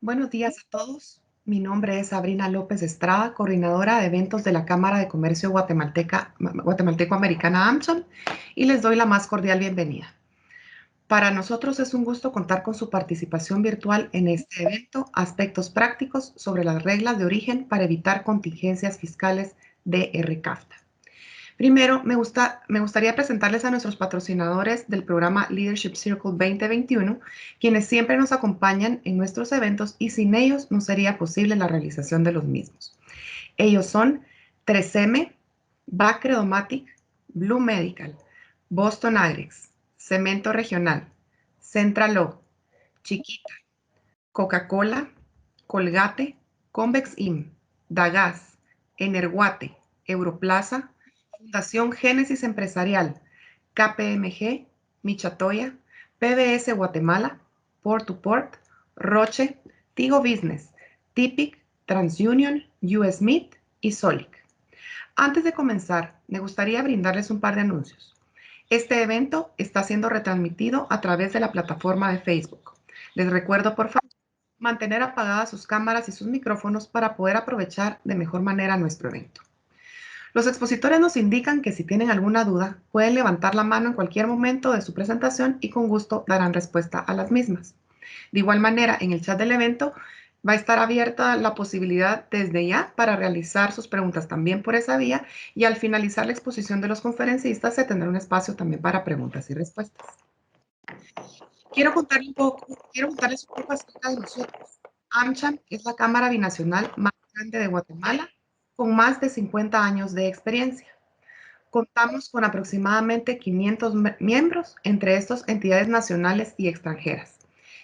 Buenos días a todos. Mi nombre es Sabrina López Estrada, coordinadora de eventos de la Cámara de Comercio Guatemalteco-Americana AmCham, y les doy la más cordial bienvenida. Para nosotros es un gusto contar con su participación virtual en este evento, Aspectos Prácticos sobre las reglas de origen para evitar contingencias fiscales de RCAFTA. Primero, me gustaría presentarles a nuestros patrocinadores del programa Leadership Circle 2021, quienes siempre nos acompañan en nuestros eventos y sin ellos no sería posible la realización de los mismos. Ellos son 3M, Bacredomatic, Blue Medical, Boston Agrex, Cemento Regional, Centralo, Chiquita, Coca-Cola, Colgate, Convex IM, Dagas, Energuate, Europlaza, Fundación Génesis Empresarial, KPMG, Michatoya, PBS Guatemala, Port to Port, Roche, Tigo Business, Tipic, TransUnion, US Meat y Solic. Antes de comenzar, me gustaría brindarles un par de anuncios. Este evento está siendo retransmitido a través de la plataforma de Facebook. Les recuerdo, por favor, mantener apagadas sus cámaras y sus micrófonos para poder aprovechar de mejor manera nuestro evento. Los expositores nos indican que si tienen alguna duda, pueden levantar la mano en cualquier momento de su presentación y con gusto darán respuesta a las mismas. De igual manera, en el chat del evento va a estar abierta la posibilidad desde ya para realizar sus preguntas también por esa vía, y al finalizar la exposición de los conferencistas se tendrá un espacio también para preguntas y respuestas. Quiero contarles un poco acerca de nosotros. AmCham es la cámara binacional más grande de Guatemala, con más de 50 años de experiencia. Contamos con aproximadamente 500 miembros, entre estos entidades nacionales y extranjeras.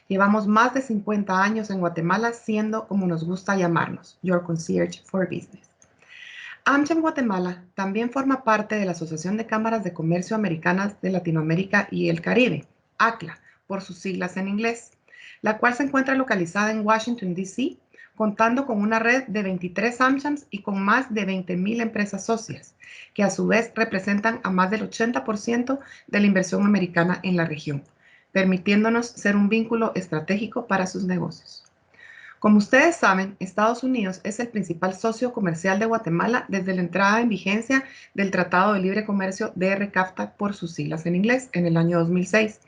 Llevamos más de 50 años en Guatemala siendo, como nos gusta llamarnos, Your Concierge for Business. AmCham Guatemala también forma parte de la Asociación de Cámaras de Comercio Americanas de Latinoamérica y el Caribe, ACLA, por sus siglas en inglés, la cual se encuentra localizada en Washington, D.C., contando con una red de 23 AmChams y con más de 20,000 empresas socias, que a su vez representan a más del 80% de la inversión americana en la región, permitiéndonos ser un vínculo estratégico para sus negocios. Como ustedes saben, Estados Unidos es el principal socio comercial de Guatemala desde la entrada en vigencia del Tratado de Libre Comercio de RCAFTA por sus siglas en inglés en el año 2006.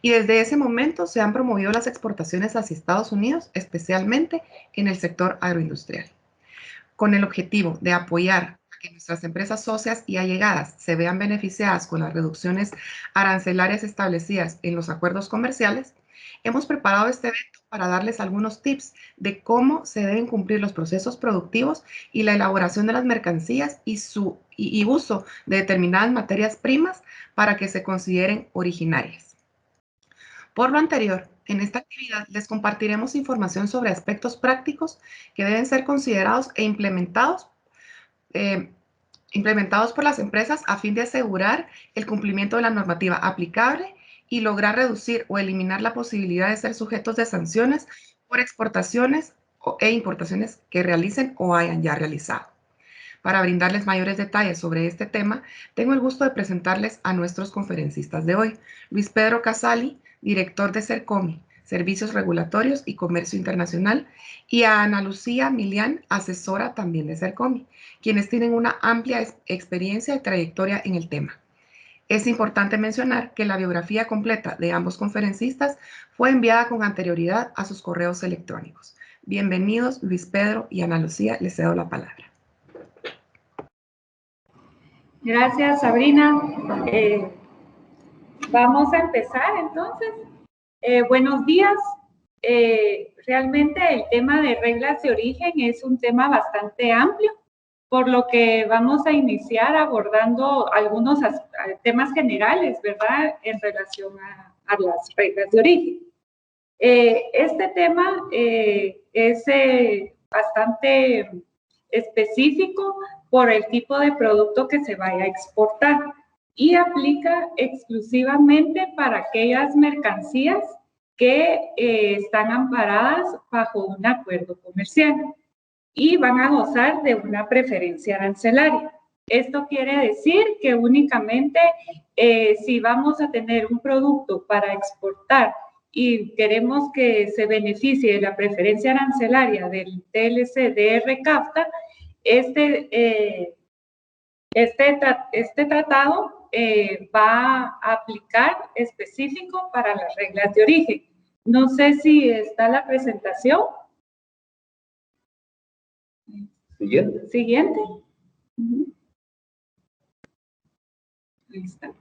Y desde ese momento se han promovido las exportaciones hacia Estados Unidos, especialmente en el sector agroindustrial. Con el objetivo de apoyar a que nuestras empresas socias y allegadas se vean beneficiadas con las reducciones arancelarias establecidas en los acuerdos comerciales, hemos preparado este evento para darles algunos tips de cómo se deben cumplir los procesos productivos y la elaboración de las mercancías y uso de determinadas materias primas para que se consideren originarias. Por lo anterior, en esta actividad les compartiremos información sobre aspectos prácticos que deben ser considerados e implementados por las empresas a fin de asegurar el cumplimiento de la normativa aplicable y lograr reducir o eliminar la posibilidad de ser sujetos de sanciones por exportaciones e importaciones que realicen o hayan ya realizado. Para brindarles mayores detalles sobre este tema, tengo el gusto de presentarles a nuestros conferencistas de hoy. Luis Pedro Casali, director de CERCOMI, Servicios Regulatorios y Comercio Internacional, y a Ana Lucía Milián, asesora también de CERCOMI, quienes tienen una amplia experiencia y trayectoria en el tema. Es importante mencionar que la biografía completa de ambos conferencistas fue enviada con anterioridad a sus correos electrónicos. Bienvenidos, Luis Pedro y Ana Lucía, les cedo la palabra. Gracias, Sabrina. Vamos a empezar entonces. Buenos días. Realmente el tema de reglas de origen es un tema bastante amplio, por lo que vamos a iniciar abordando algunos temas generales, ¿verdad?, en relación a las reglas de origen. Este tema es bastante específico por el tipo de producto que se vaya a exportar y aplica exclusivamente para aquellas mercancías que están amparadas bajo un acuerdo comercial y van a gozar de una preferencia arancelaria. Esto quiere decir que únicamente si vamos a tener un producto para exportar y queremos que se beneficie de la preferencia arancelaria del TLC-DR-CAFTA, este tratado va a aplicar específico para las reglas de origen. No sé si está la presentación. Siguiente. Ahí está.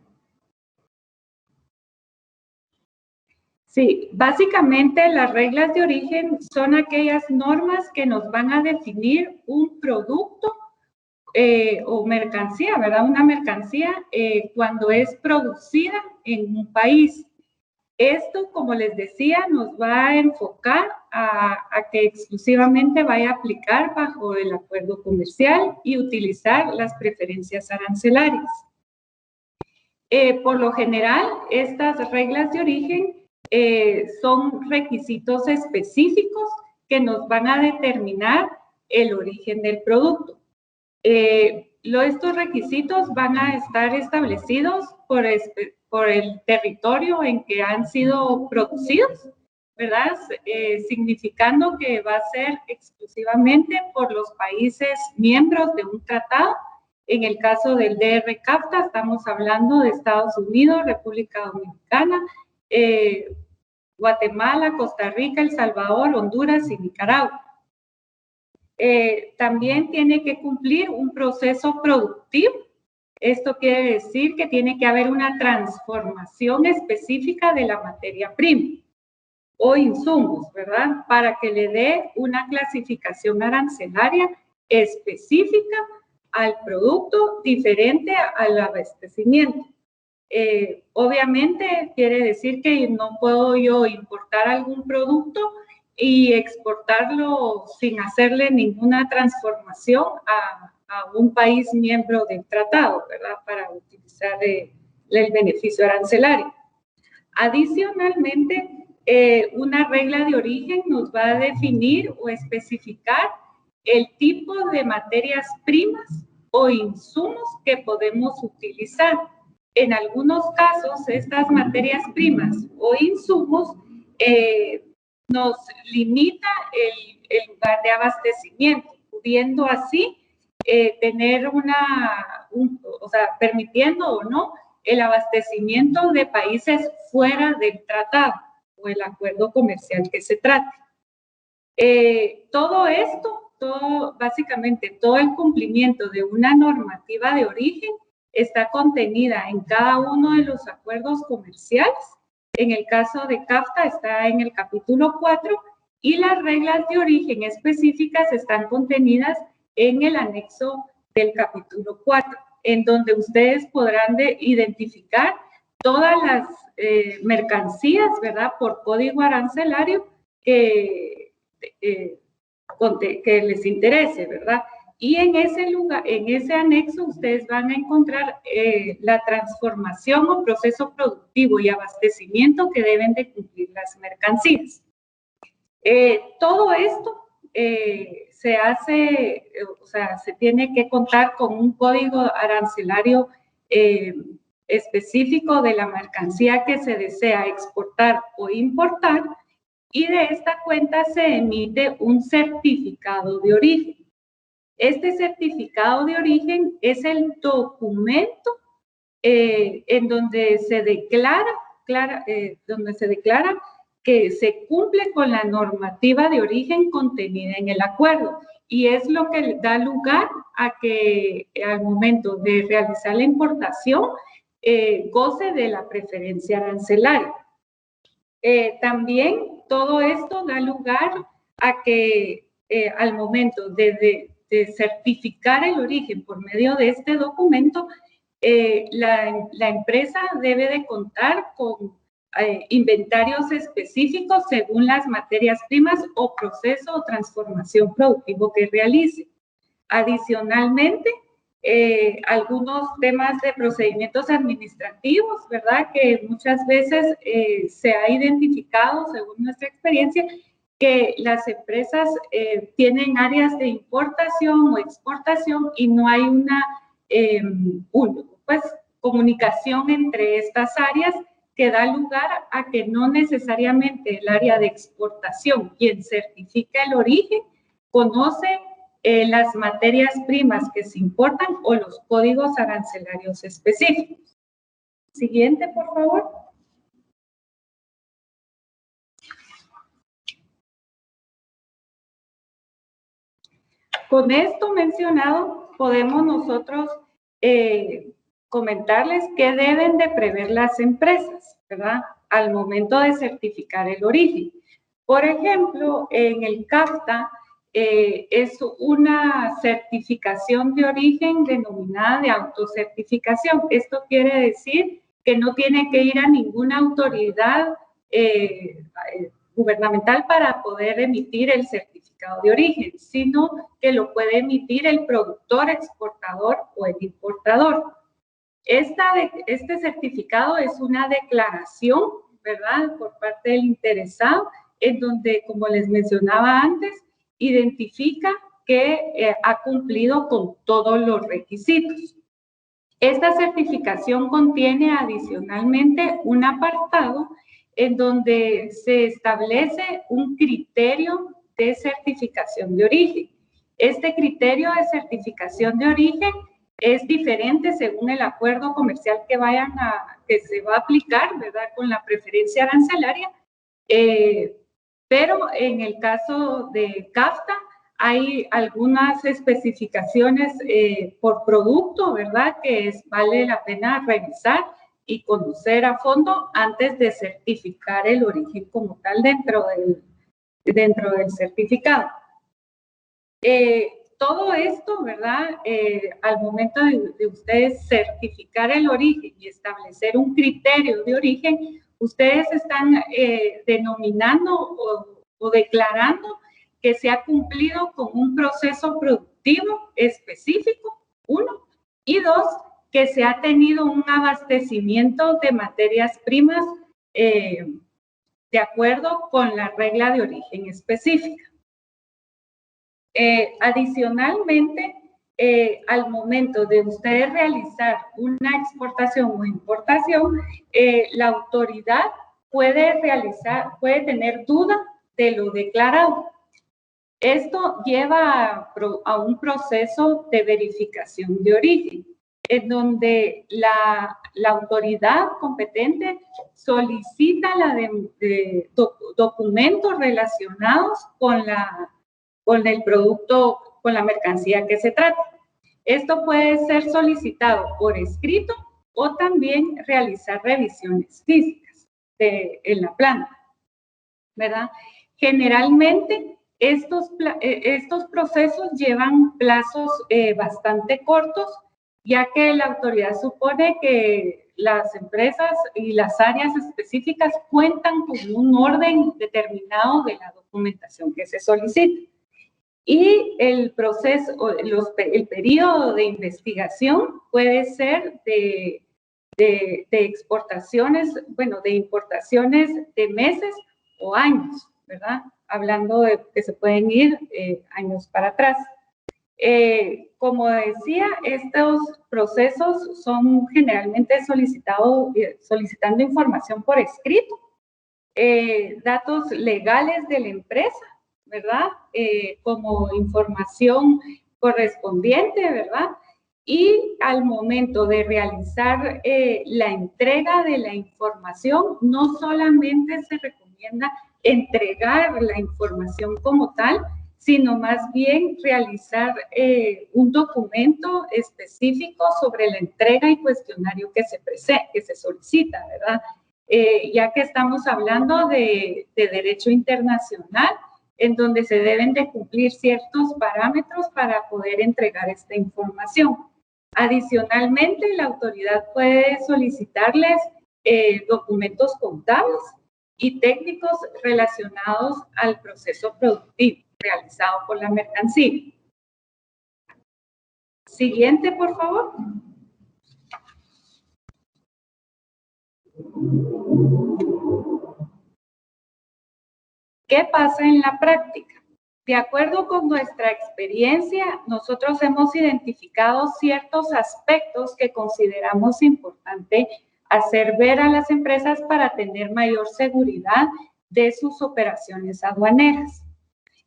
Sí, básicamente las reglas de origen son aquellas normas que nos van a definir un producto o mercancía, ¿verdad? Una mercancía cuando es producida en un país. Esto, como les decía, nos va a enfocar a que exclusivamente vaya a aplicar bajo el acuerdo comercial y utilizar las preferencias arancelarias. Por lo general, estas reglas de origen son requisitos específicos que nos van a determinar el origen del producto. Estos requisitos van a estar establecidos por el territorio en que han sido producidos, ¿verdad? Significando que va a ser exclusivamente por los países miembros de un tratado. En el caso del DR-CAFTA estamos hablando de Estados Unidos, República Dominicana, Guatemala, Costa Rica, El Salvador, Honduras y Nicaragua. También tiene que cumplir un proceso productivo. Esto quiere decir que tiene que haber una transformación específica de la materia prima o insumos, ¿verdad? Para que le dé una clasificación arancelaria específica al producto diferente al abastecimiento. Obviamente quiere decir que no puedo yo importar algún producto y exportarlo sin hacerle ninguna transformación a un país miembro del tratado, ¿verdad? Para utilizar el beneficio arancelario. Adicionalmente, una regla de origen nos va a definir o especificar el tipo de materias primas o insumos que podemos utilizar. En algunos casos, estas materias primas o insumos nos limita el lugar de abastecimiento, pudiendo así tener permitiendo o no el abastecimiento de países fuera del tratado o el acuerdo comercial que se trate. Todo esto, básicamente todo el cumplimiento de una normativa de origen está contenida en cada uno de los acuerdos comerciales. En el caso de CAFTA está en el capítulo 4 y las reglas de origen específicas están contenidas en el anexo del capítulo 4, en donde ustedes podrán identificar todas las mercancías, ¿verdad? Por código arancelario que les interese, ¿verdad? Y en ese lugar, en ese anexo, ustedes van a encontrar la transformación o proceso productivo y abastecimiento que deben de cumplir las mercancías. Todo esto se hace, se tiene que contar con un código arancelario específico de la mercancía que se desea exportar o importar, y de esta cuenta se emite un certificado de origen. Este certificado de origen es el documento en donde se declara que se cumple con la normativa de origen contenida en el acuerdo, y es lo que da lugar a que al momento de realizar la importación goce de la preferencia arancelaria. También todo esto da lugar a que al momento de certificar el origen por medio de este documento, la empresa debe de contar con inventarios específicos según las materias primas o proceso o transformación productivo que realice. Adicionalmente, algunos temas de procedimientos administrativos, ¿verdad? Que muchas veces se ha identificado, según nuestra experiencia, que las empresas tienen áreas de importación o exportación y no hay una comunicación entre estas áreas que da lugar a que no necesariamente el área de exportación, quien certifica el origen, conoce las materias primas que se importan o los códigos arancelarios específicos. Siguiente, por favor. Con esto mencionado, podemos nosotros comentarles qué deben de prever las empresas, ¿verdad? Al momento de certificar el origen. Por ejemplo, en el CAFTA es una certificación de origen denominada de autocertificación. Esto quiere decir que no tiene que ir a ninguna autoridad gubernamental para poder emitir el certificado de origen, sino que lo puede emitir el productor, exportador o el importador. Este certificado es una declaración, ¿verdad?, por parte del interesado, en donde, como les mencionaba antes, identifica que ha cumplido con todos los requisitos. Esta certificación contiene adicionalmente un apartado en donde se establece un criterio de certificación de origen. Este criterio de certificación de origen es diferente según el acuerdo comercial que se va a aplicar, ¿verdad?, con la preferencia arancelaria, pero en el caso de CAFTA hay algunas especificaciones por producto, ¿verdad?, que vale la pena revisar y conocer a fondo antes de certificar el origen como tal dentro del certificado. Todo esto, ¿verdad?, al momento de ustedes certificar el origen y establecer un criterio de origen, ustedes están denominando o declarando que se ha cumplido con un proceso productivo específico, 1, y 2, que se ha tenido un abastecimiento de materias primas de acuerdo con la regla de origen específica. Adicionalmente, al momento de ustedes realizar una exportación o importación, la autoridad puede tener duda de lo declarado. Esto lleva a un proceso de verificación de origen, en donde la autoridad competente solicita documentos relacionados con el producto, con la mercancía que se trata. Esto puede ser solicitado por escrito o también realizar revisiones físicas en la planta, ¿verdad? Generalmente, estos procesos llevan plazos bastante cortos, ya que la autoridad supone que las empresas y las áreas específicas cuentan con un orden determinado de la documentación que se solicita. Y el periodo de investigación puede ser de exportaciones, bueno, de importaciones de meses o años, ¿verdad? Hablando de que se pueden ir años para atrás. Como decía, estos procesos son generalmente solicitando información por escrito, datos legales de la empresa, ¿verdad? Como información correspondiente, ¿verdad? Y al momento de realizar la entrega de la información, no solamente se recomienda entregar la información como tal, sino más bien realizar un documento específico sobre la entrega y cuestionario que se solicita, ¿verdad? Ya que estamos hablando de derecho internacional, en donde se deben de cumplir ciertos parámetros para poder entregar esta información. Adicionalmente, la autoridad puede solicitarles documentos contables y técnicos relacionados al proceso productivo realizado por la mercancía. Siguiente, por favor. ¿Qué pasa en la práctica? De acuerdo con nuestra experiencia, nosotros hemos identificado ciertos aspectos que consideramos importante hacer ver a las empresas para tener mayor seguridad de sus operaciones aduaneras.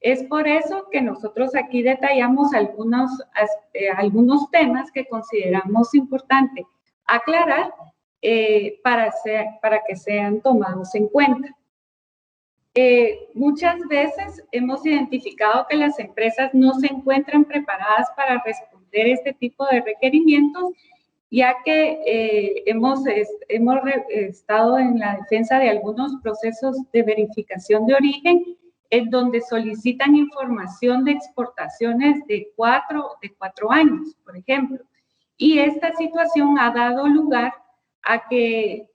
Es por eso que nosotros aquí detallamos algunos temas que consideramos importante aclarar para que sean tomados en cuenta. Muchas veces hemos identificado que las empresas no se encuentran preparadas para responder este tipo de requerimientos, ya que hemos estado en la defensa de algunos procesos de verificación de origen en donde solicitan información de exportaciones de cuatro años, por ejemplo. Y esta situación ha dado lugar a que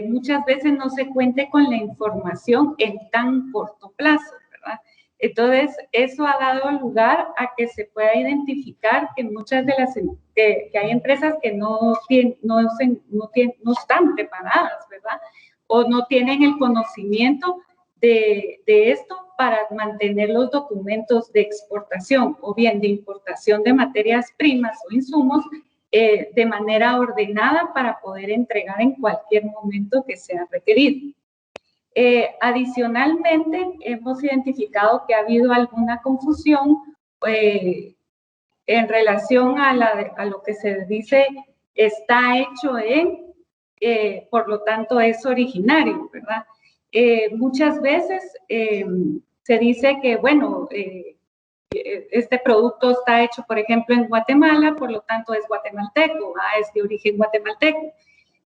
muchas veces no se cuente con la información en tan corto plazo, ¿verdad? Entonces, eso ha dado lugar a que se pueda identificar que muchas de las que hay empresas que no están preparadas, ¿verdad? O no tienen el conocimiento de esto para mantener los documentos de exportación o bien de importación de materias primas o insumos de manera ordenada para poder entregar en cualquier momento que sea requerido. Adicionalmente, hemos identificado que ha habido alguna confusión en relación a lo que se dice está hecho en, por lo tanto es originario, ¿verdad? Muchas veces se dice que, bueno, este producto está hecho, por ejemplo, en Guatemala, por lo tanto es guatemalteco, es de origen guatemalteco.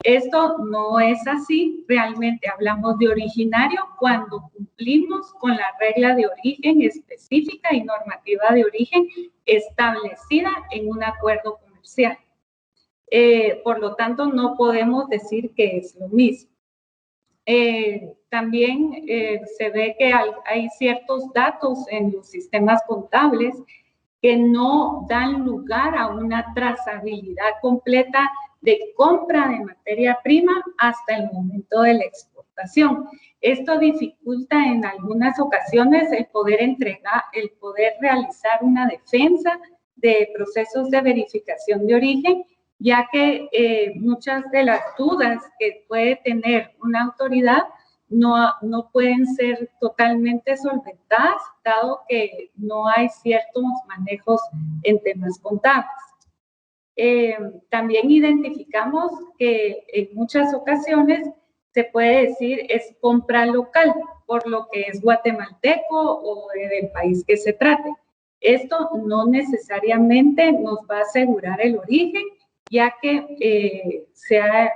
Esto no es así, realmente hablamos de originario cuando cumplimos con la regla de origen específica y normativa de origen establecida en un acuerdo comercial. Por lo tanto, no podemos decir que es lo mismo. También se ve que hay ciertos datos en los sistemas contables que no dan lugar a una trazabilidad completa de compra de materia prima hasta el momento de la exportación. Esto dificulta en algunas ocasiones el poder realizar una defensa de procesos de verificación de origen, ya que muchas de las dudas que puede tener una autoridad no pueden ser totalmente solventadas, dado que no hay ciertos manejos en temas contables. También identificamos que en muchas ocasiones se puede decir es compra local, por lo que es guatemalteco o del país que se trate. Esto no necesariamente nos va a asegurar el origen, ya que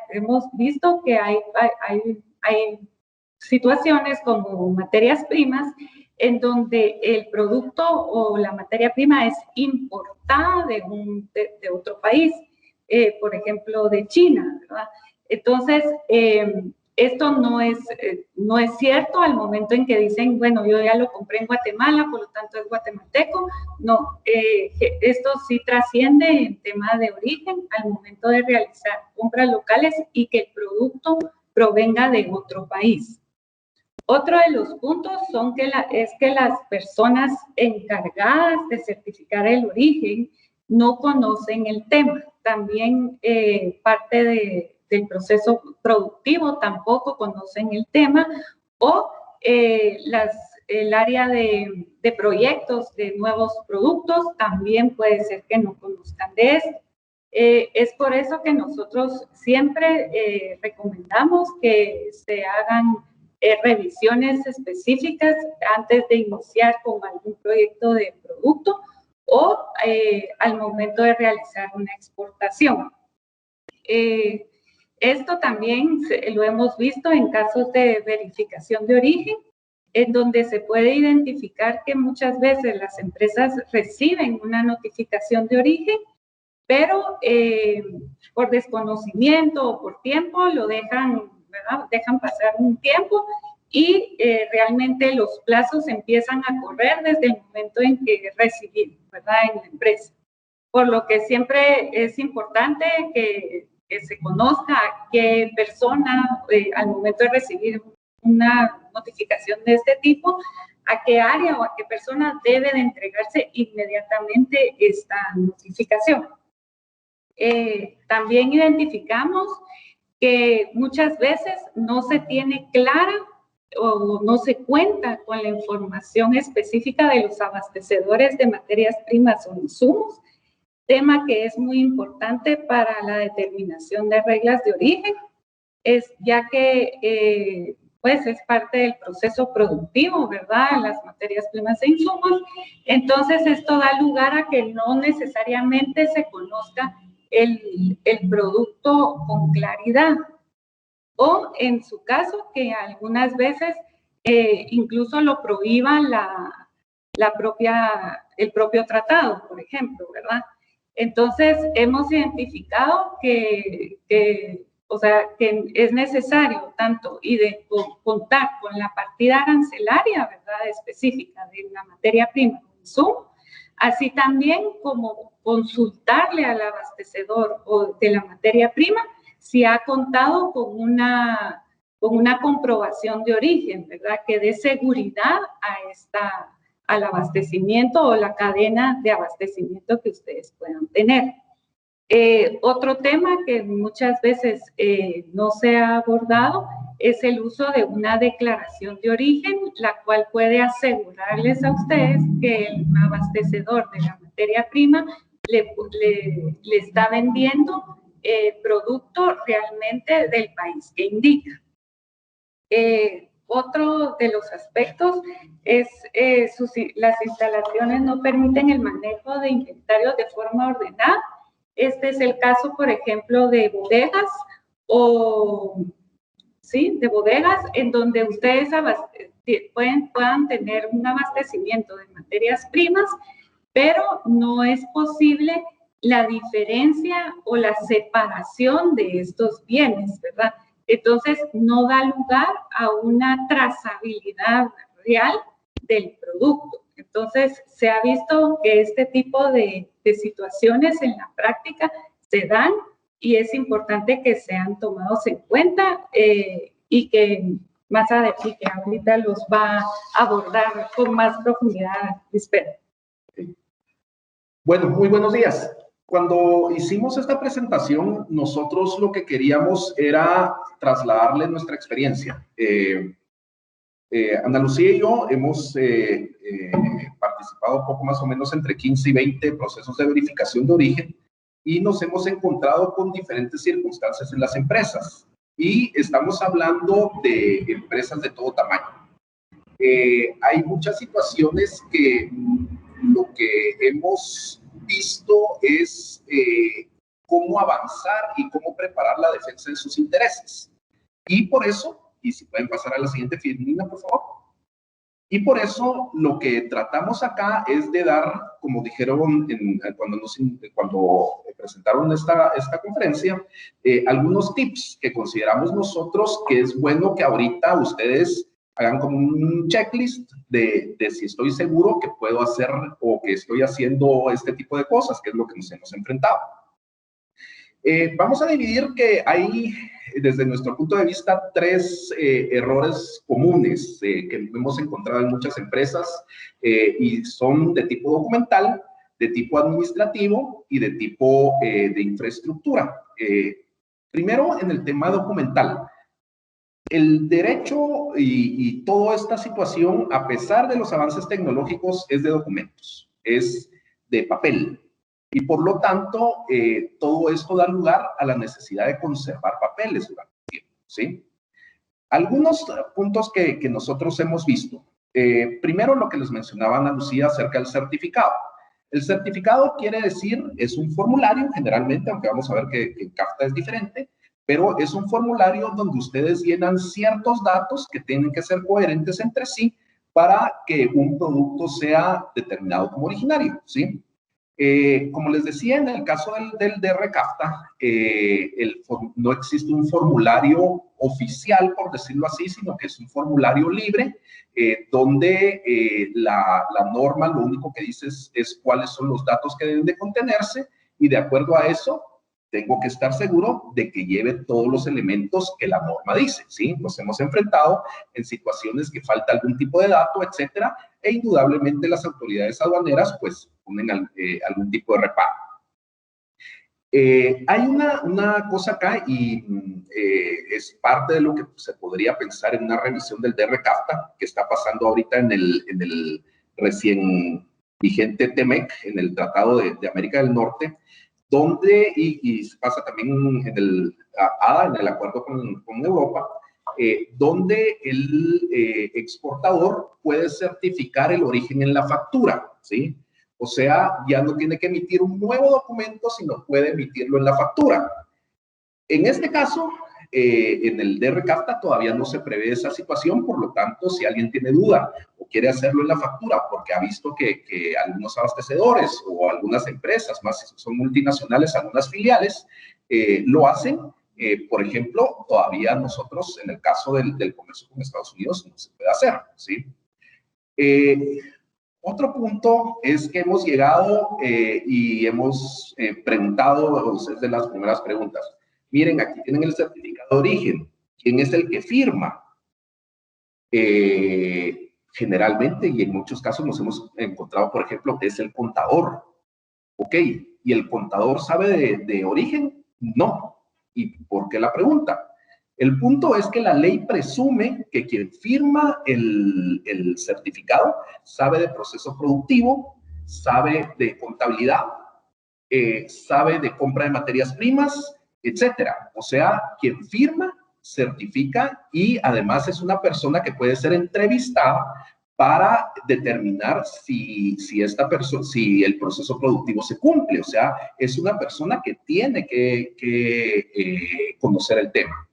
hemos visto que hay situaciones como materias primas en donde el producto o la materia prima es importada de otro país, por ejemplo, de China, ¿verdad? Entonces, esto no es cierto al momento en que dicen, bueno, yo ya lo compré en Guatemala, por lo tanto es guatemalteco. No, esto sí trasciende en tema de origen al momento de realizar compras locales y que el producto provenga de otro país. Otro de los puntos es que las personas encargadas de certificar el origen no conocen el tema. También parte del proceso productivo tampoco conocen el tema, o el área de proyectos de nuevos productos también puede ser que no conozcan de esto. Es por eso que nosotros siempre recomendamos que se hagan revisiones específicas antes de iniciar con algún proyecto de producto o al momento de realizar una exportación. Esto también lo hemos visto en casos de verificación de origen, en donde se puede identificar que muchas veces las empresas reciben una notificación de origen, pero por desconocimiento o por tiempo lo dejan, ¿verdad? Dejan pasar un tiempo y realmente los plazos empiezan a correr desde el momento en que recibimos, ¿verdad? En la empresa. Por lo que siempre es importante que se conozca qué persona al momento de recibir una notificación de este tipo, a qué área o a qué persona debe de entregarse inmediatamente esta notificación. También identificamos que muchas veces no se tiene clara o no se cuenta con la información específica de los abastecedores de materias primas o insumos, tema que es muy importante para la determinación de reglas de origen, ya que pues es parte del proceso productivo, ¿verdad? Las materias primas e insumos. Entonces, esto da lugar a que no necesariamente se conozca el producto con claridad. O, en su caso, que algunas veces incluso lo prohíba el propio tratado, por ejemplo, ¿verdad? Entonces, hemos identificado que es necesario tanto contar con la partida arancelaria, ¿verdad?, específica de la materia prima o insumo, así también como consultarle al abastecedor o de la materia prima si ha contado con una comprobación de origen, ¿verdad?, que dé seguridad al abastecimiento o la cadena de abastecimiento que ustedes puedan tener. Otro tema que muchas veces no se ha abordado es el uso de una declaración de origen, la cual puede asegurarles a ustedes que el abastecedor de la materia prima le está vendiendo producto realmente del país que indica. Otro de los aspectos es las instalaciones no permiten el manejo de inventarios de forma ordenada. Este es el caso, por ejemplo, de bodegas de bodegas en donde ustedes puedan tener un abastecimiento de materias primas, pero no es posible la diferencia o la separación de estos bienes, ¿verdad? Entonces, no da lugar a una trazabilidad real del producto. Entonces, se ha visto que este tipo de situaciones en la práctica se dan y es importante que sean tomados en cuenta y que más adelante, que ahorita los va a abordar con más profundidad, espero. Bueno, muy buenos días. Cuando hicimos esta presentación, nosotros lo que queríamos era trasladarles nuestra experiencia. Ana Lucía y yo hemos participado poco más o menos entre 15 y 20 procesos de verificación de origen y nos hemos encontrado con diferentes circunstancias en las empresas. Y estamos hablando de empresas de todo tamaño. Hay muchas situaciones que lo que hemos visto es cómo avanzar y cómo preparar la defensa de sus intereses. Y por eso, y si pueden pasar a la siguiente filmina, por favor. Y por eso lo que tratamos acá es de dar, como dijeron cuando presentaron esta conferencia, algunos tips que consideramos nosotros que es bueno que ahorita ustedes hagan como un checklist de si estoy seguro que puedo hacer o que estoy haciendo este tipo de cosas, que es lo que nos hemos enfrentado. Vamos a dividir que hay, desde nuestro punto de vista, 3 errores comunes que hemos encontrado en muchas empresas y son de tipo documental, de tipo administrativo y de tipo de infraestructura. Primero, en el tema documental. El derecho y toda esta situación, a pesar de los avances tecnológicos, es de documentos, es de papel. Y por lo tanto, todo esto da lugar a la necesidad de conservar papeles durante el tiempo, ¿sí? Algunos puntos que nosotros hemos visto. Primero, lo que les mencionaba Ana Lucía acerca del certificado. El certificado quiere decir, es un formulario generalmente, aunque vamos a ver que en CAFTA es diferente, pero es un formulario donde ustedes llenan ciertos datos que tienen que ser coherentes entre sí para que un producto sea determinado como originario, ¿sí? Como les decía, en el caso del DR CAFTA, no existe un formulario oficial, por decirlo así, sino que es un formulario libre, donde la norma lo único que dice es cuáles son los datos que deben de contenerse, y de acuerdo a eso, tengo que estar seguro de que lleve todos los elementos que la norma dice, ¿sí? Nos hemos enfrentado en situaciones que falta algún tipo de dato, etcétera, e indudablemente las autoridades aduaneras, pues, ponen algún tipo de reparo. Hay una cosa acá y es parte de lo que se podría pensar en una revisión del DR-CAFTA que está pasando ahorita en el recién vigente TEMEC, en el Tratado de América del Norte, donde, y pasa también en el ADA, en el acuerdo con Europa, donde el exportador puede certificar el origen en la factura, ¿sí? O sea, ya no tiene que emitir un nuevo documento, sino puede emitirlo en la factura. En este caso, en el DR-CAFTA todavía no se prevé esa situación, por lo tanto, si alguien tiene duda o quiere hacerlo en la factura porque ha visto que algunos abastecedores o algunas empresas, más si son multinacionales, algunas filiales, lo hacen, por ejemplo, todavía nosotros, en el caso del comercio con Estados Unidos, no se puede hacer, ¿sí? Otro punto es que hemos llegado y hemos preguntado, es de las primeras preguntas. Miren, aquí tienen el certificado de origen. ¿Quién es el que firma? Generalmente, y en muchos casos nos hemos encontrado, por ejemplo, que es el contador. ¿Ok? ¿Y el contador sabe de origen? No. ¿Y por qué la pregunta? El punto es que la ley presume que quien firma el certificado sabe de proceso productivo, sabe de contabilidad, sabe de compra de materias primas, etcétera. O sea, quien firma, certifica y además es una persona que puede ser entrevistada para determinar si el proceso productivo se cumple. O sea, es una persona que tiene que conocer el tema.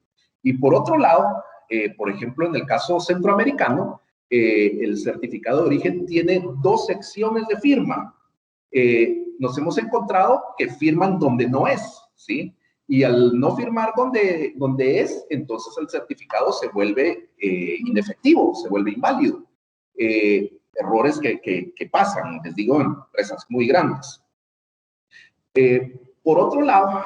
Y por otro lado, por ejemplo, en el caso centroamericano, el certificado de origen tiene 2 secciones de firma. Nos hemos encontrado que firman donde no es, ¿sí? Y al no firmar donde es, entonces el certificado se vuelve inefectivo, se vuelve inválido. Errores que pasan, les digo, en empresas muy grandes. Por otro lado,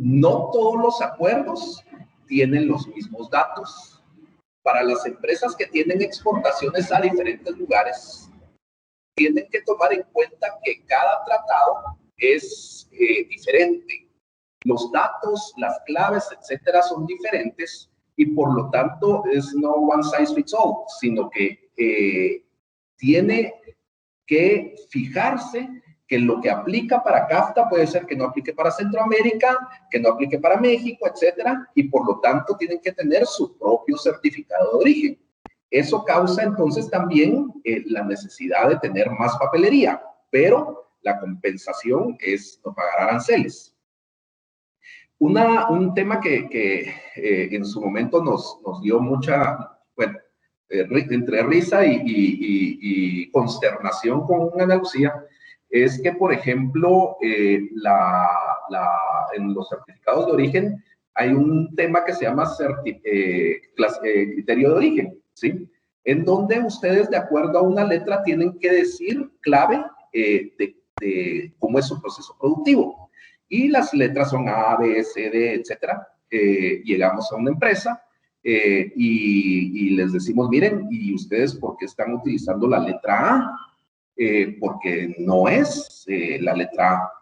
no todos los acuerdos tienen los mismos datos. Para las empresas que tienen exportaciones a diferentes lugares, tienen que tomar en cuenta que cada tratado es diferente. Los datos, las claves, etcétera, son diferentes y por lo tanto es no one size fits all, sino que tiene que fijarse que lo que aplica para CAFTA puede ser que no aplique para Centroamérica, que no aplique para México, etcétera, y por lo tanto tienen que tener su propio certificado de origen. Eso causa entonces también la necesidad de tener más papelería, pero la compensación es no pagar aranceles. Un tema que en su momento nos dio mucha, bueno, entre risa y consternación con Andalucía, es que, por ejemplo, en los certificados de origen hay un tema que se llama criterio de origen, ¿sí? En donde ustedes, de acuerdo a una letra, tienen que decir clave de cómo es su proceso productivo. Y las letras son A, B, C, D, etcétera. Llegamos a una empresa y les decimos, miren, ¿y ustedes por qué están utilizando la letra A? Porque no es la letra A.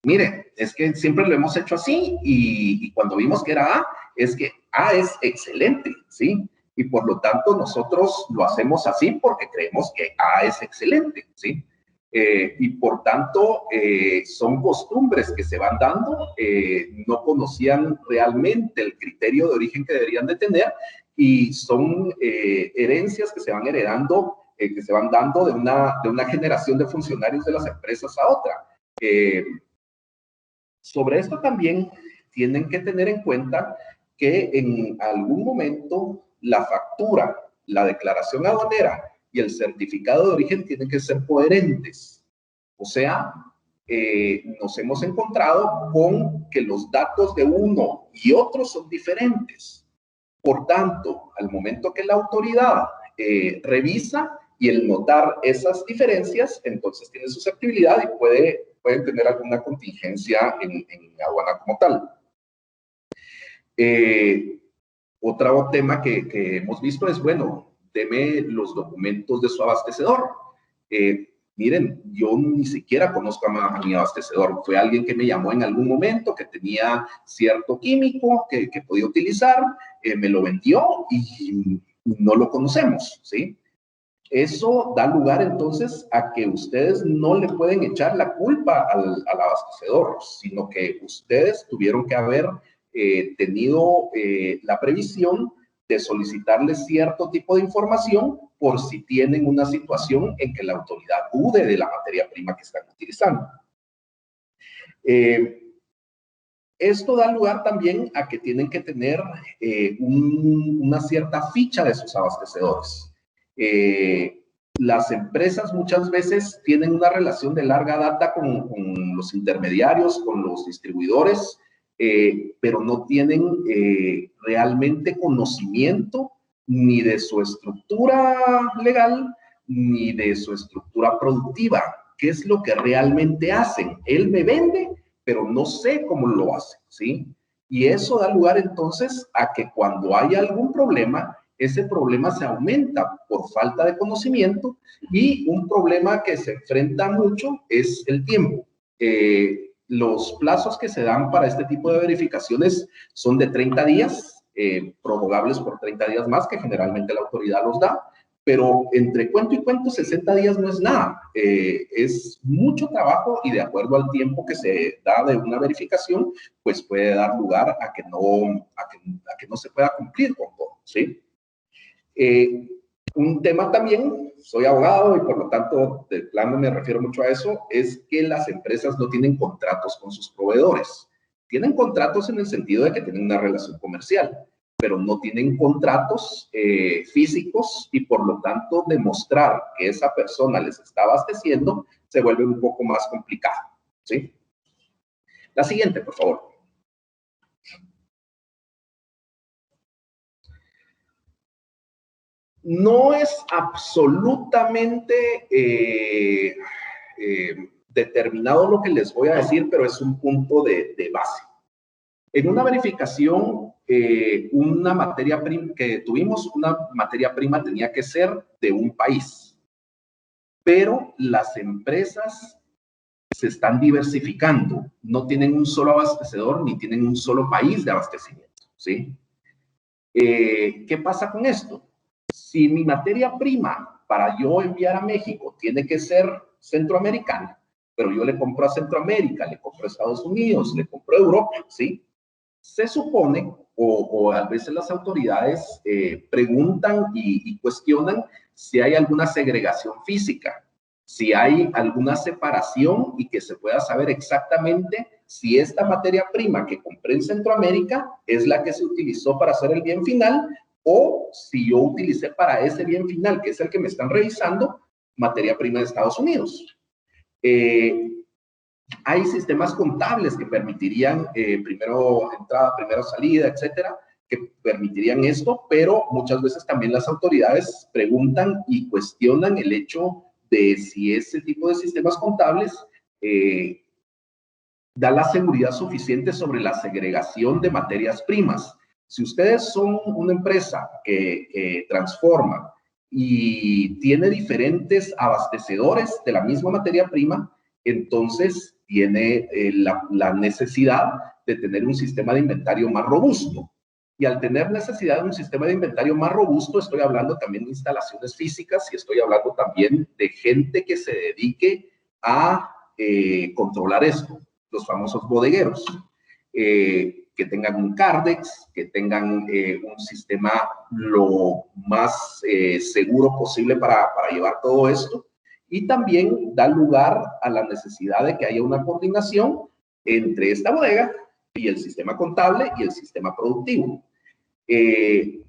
Mire, es que siempre lo hemos hecho así y cuando vimos que era A, es que A es excelente, ¿sí? Y por lo tanto nosotros lo hacemos así porque creemos que A es excelente, ¿sí? Y por tanto son costumbres que se van dando, no conocían realmente el criterio de origen que deberían de tener y son herencias que se van heredando, que se van dando de una generación de funcionarios de las empresas a otra. Sobre esto también tienen que tener en cuenta que en algún momento la factura, la declaración aduanera y el certificado de origen tienen que ser coherentes. O sea, nos hemos encontrado con que los datos de uno y otro son diferentes. Por tanto, al momento que la autoridad revisa y el notar esas diferencias, entonces tiene susceptibilidad y pueden tener alguna contingencia en aduana como tal. Otro tema que hemos visto es, bueno, deme los documentos de su abastecedor. miren, yo ni siquiera conozco a mi abastecedor. Fue alguien que me llamó en algún momento que tenía cierto químico que podía utilizar, me lo vendió y no lo conocemos, ¿sí? Eso da lugar entonces a que ustedes no le pueden echar la culpa al abastecedor, sino que ustedes tuvieron que haber tenido la previsión de solicitarle cierto tipo de información por si tienen una situación en que la autoridad dude de la materia prima que están utilizando. Esto da lugar también a que tienen que tener una cierta ficha de sus abastecedores. Las empresas muchas veces tienen una relación de larga data con los intermediarios, con los distribuidores, pero no tienen realmente conocimiento ni de su estructura legal, ni de su estructura productiva. ¿Qué es lo que realmente hacen? Él me vende, pero no sé cómo lo hace, ¿sí? Y eso da lugar entonces a que cuando hay algún problema, ese problema se aumenta por falta de conocimiento, y un problema que se enfrenta mucho es el tiempo. Los plazos que se dan para este tipo de verificaciones son de 30 días, prorrogables por 30 días más, que generalmente la autoridad los da, pero entre cuento y cuento 60 días no es nada. Es mucho trabajo, y de acuerdo al tiempo que se da de una verificación, pues puede dar lugar a que no se pueda cumplir con todo, ¿sí? Un tema también, soy abogado y por lo tanto de plano me refiero mucho a eso, es que las empresas no tienen contratos con sus proveedores. Tienen contratos en el sentido de que tienen una relación comercial, pero no tienen contratos físicos, y por lo tanto demostrar que esa persona les está abasteciendo se vuelve un poco más complicado, ¿sí? La siguiente, por favor. No es absolutamente determinado lo que les voy a decir, pero es un punto de base. En una verificación, una materia prima tenía que ser de un país, pero las empresas se están diversificando, no tienen un solo abastecedor ni tienen un solo país de abastecimiento, ¿sí? ¿Qué pasa con esto? Si mi materia prima para yo enviar a México tiene que ser centroamericana, pero yo le compro a Centroamérica, le compro a Estados Unidos, le compro a Europa, ¿sí? Se supone, o a veces las autoridades preguntan y cuestionan si hay alguna segregación física, si hay alguna separación, y que se pueda saber exactamente si esta materia prima que compré en Centroamérica es la que se utilizó para hacer el bien final, o si yo utilicé para ese bien final, que es el que me están revisando, materia prima de Estados Unidos. Hay sistemas contables que permitirían primero entrada, primero salida, etcétera, que permitirían esto, pero muchas veces también las autoridades preguntan y cuestionan el hecho de si ese tipo de sistemas contables da la seguridad suficiente sobre la segregación de materias primas. Si ustedes son una empresa que transforma y tiene diferentes abastecedores de la misma materia prima, entonces tiene la necesidad de tener un sistema de inventario más robusto. Y al tener necesidad de un sistema de inventario más robusto, estoy hablando también de instalaciones físicas, y estoy hablando también de gente que se dedique a controlar esto, los famosos bodegueros, que tengan un Cardex, que tengan un sistema lo más seguro posible para llevar todo esto. Y también da lugar a la necesidad de que haya una coordinación entre esta bodega y el sistema contable y el sistema productivo.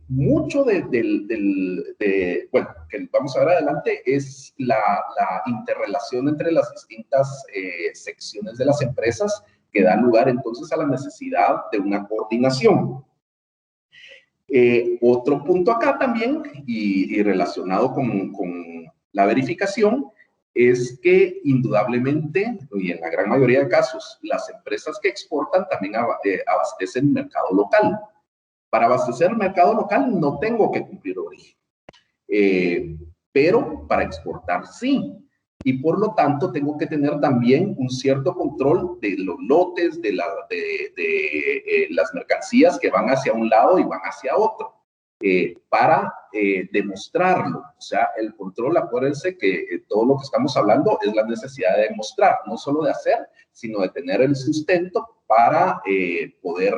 Mucho bueno, que vamos a ver adelante, es la interrelación entre las distintas secciones de las empresas, que da lugar entonces a la necesidad de una coordinación. Otro punto acá también, y relacionado con la verificación, es que indudablemente, y en la gran mayoría de casos, las empresas que exportan también abastecen el mercado local. Para abastecer el mercado local no tengo que cumplir origen, pero para exportar sí. y por lo tanto tengo que tener también un cierto control de los lotes, de las mercancías que van hacia un lado y van hacia otro, para demostrarlo. O sea, el control, acuérdense que todo lo que estamos hablando es la necesidad de demostrar, no solo de hacer, sino de tener el sustento para poder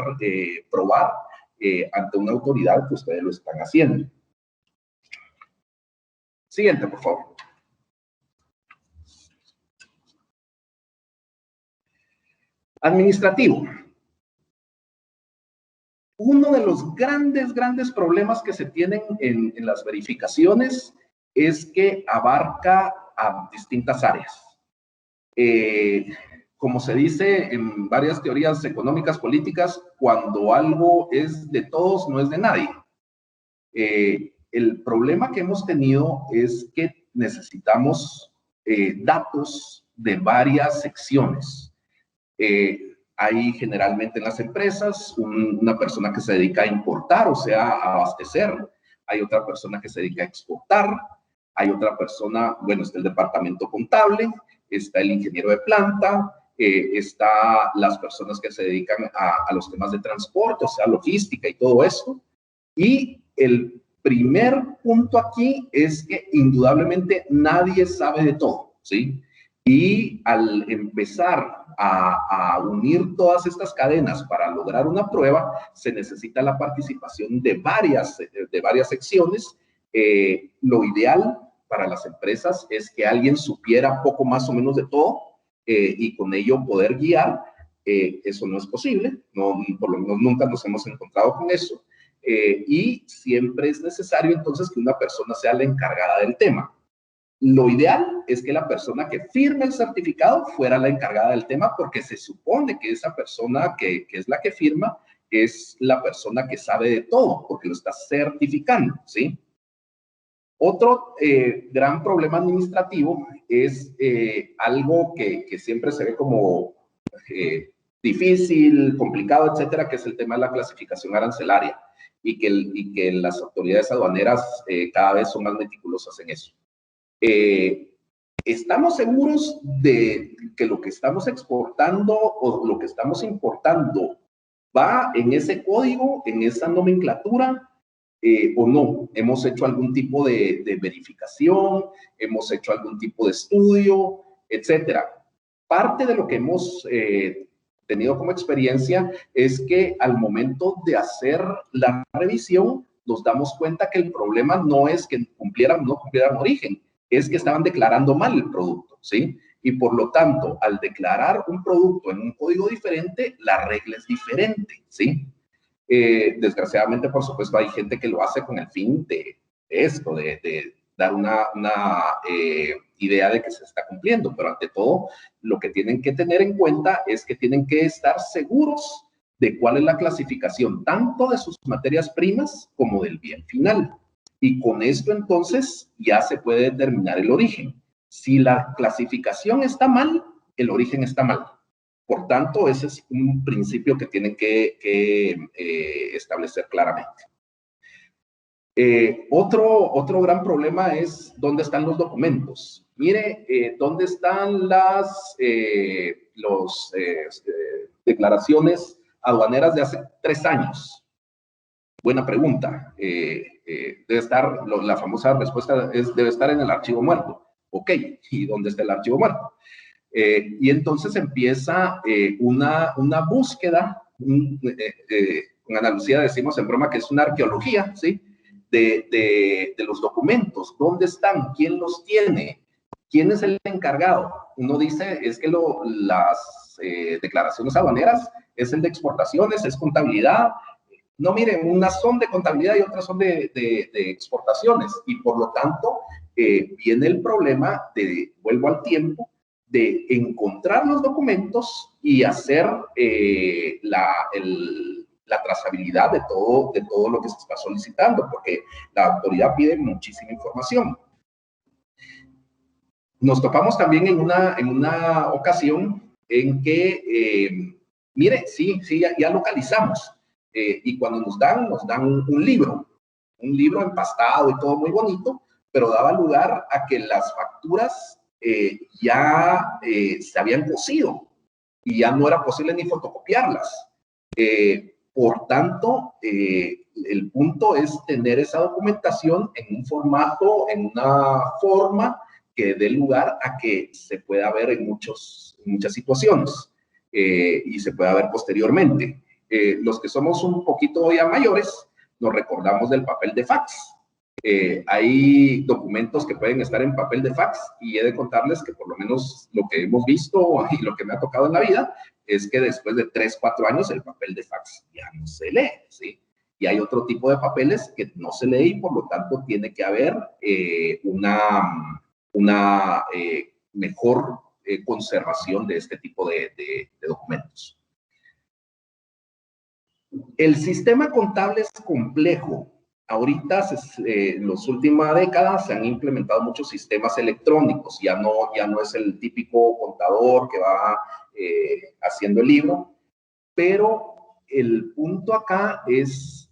probar ante una autoridad que ustedes lo están haciendo. Siguiente, por favor. Administrativo. Uno de los grandes problemas que se tienen en las verificaciones es que abarca a distintas áreas. Como se dice en varias teorías económicas políticas, cuando algo es de todos, no es de nadie. El problema que hemos tenido es que necesitamos datos de varias secciones. Hay generalmente en las empresas una persona que se dedica a importar, o sea, a abastecer. Hay otra persona que se dedica a exportar. Hay otra persona, bueno, está el departamento contable, está el ingeniero de planta, está las personas que se dedican a los temas de transporte, o sea, logística y todo eso. Y el primer punto aquí es que indudablemente nadie sabe de todo, ¿sí? Y al empezar a unir todas estas cadenas para lograr una prueba, se necesita la participación de varias secciones. Lo ideal para las empresas es que alguien supiera poco más o menos de todo y con ello poder guiar. Eso no es posible, por lo menos nunca nos hemos encontrado con eso. Y siempre es necesario entonces que una persona sea la encargada del tema. Lo ideal es que la persona que firme el certificado fuera la encargada del tema, porque se supone que esa persona que es la que firma es la persona que sabe de todo, porque lo está certificando, ¿sí? Otro gran problema administrativo es algo que siempre se ve como difícil, complicado, etcétera, que es el tema de la clasificación arancelaria y que las autoridades aduaneras cada vez son más meticulosas en eso. ¿Estamos seguros de que lo que estamos exportando o lo que estamos importando va en ese código, en esa nomenclatura o no? ¿Hemos hecho algún tipo de verificación? ¿Hemos hecho algún tipo de estudio? Etcétera. Parte de lo que hemos tenido como experiencia es que al momento de hacer la revisión nos damos cuenta que el problema no es que cumplieran o no cumplieran origen, es que estaban declarando mal el producto, ¿sí? Y por lo tanto, al declarar un producto en un código diferente, la regla es diferente, ¿sí? Desgraciadamente, por supuesto, hay gente que lo hace con el fin de esto, de dar una idea de que se está cumpliendo, pero ante todo, lo que tienen que tener en cuenta es que tienen que estar seguros de cuál es la clasificación, tanto de sus materias primas como del bien final. Y con esto entonces ya se puede determinar el origen. Si la clasificación está mal, el origen está mal. Por tanto, ese es un principio que tienen que establecer claramente. Otro gran problema es dónde están los documentos. Mire, dónde están las declaraciones aduaneras de hace 3 años. Buena pregunta. Debe estar, la famosa respuesta es, debe estar en el archivo muerto. Ok, ¿y dónde está el archivo muerto? Y entonces empieza una búsqueda, en Ana Lucía decimos en broma que es una arqueología, ¿sí? De los documentos, ¿dónde están? ¿Quién los tiene? ¿Quién es el encargado? Uno dice, es que las declaraciones aduaneras es el de exportaciones, es contabilidad. No, miren, unas son de contabilidad y otras son de exportaciones. Y por lo tanto, viene el problema de, vuelvo al tiempo, de encontrar los documentos y hacer la trazabilidad de todo lo que se está solicitando, porque la autoridad pide muchísima información. Nos topamos también en una ocasión en que, mire, sí, ya localizamos. Y cuando nos dan un libro empastado y todo muy bonito, pero daba lugar a que las facturas ya se habían cocido y ya no era posible ni fotocopiarlas. Por tanto, el punto es tener esa documentación en un formato, en una forma que dé lugar a que se pueda ver en muchas situaciones y se pueda ver posteriormente. Los que somos un poquito ya mayores, nos recordamos del papel de fax. Hay documentos que pueden estar en papel de fax y he de contarles que por lo menos lo que hemos visto y lo que me ha tocado en la vida es que después de 3, 4 años el papel de fax ya no se lee, ¿sí? Y hay otro tipo de papeles que no se lee y por lo tanto tiene que haber una mejor conservación de este tipo de documentos. El sistema contable es complejo. Ahorita, en las últimas décadas, se han implementado muchos sistemas electrónicos. Ya no es el típico contador que va haciendo el libro, pero el punto acá es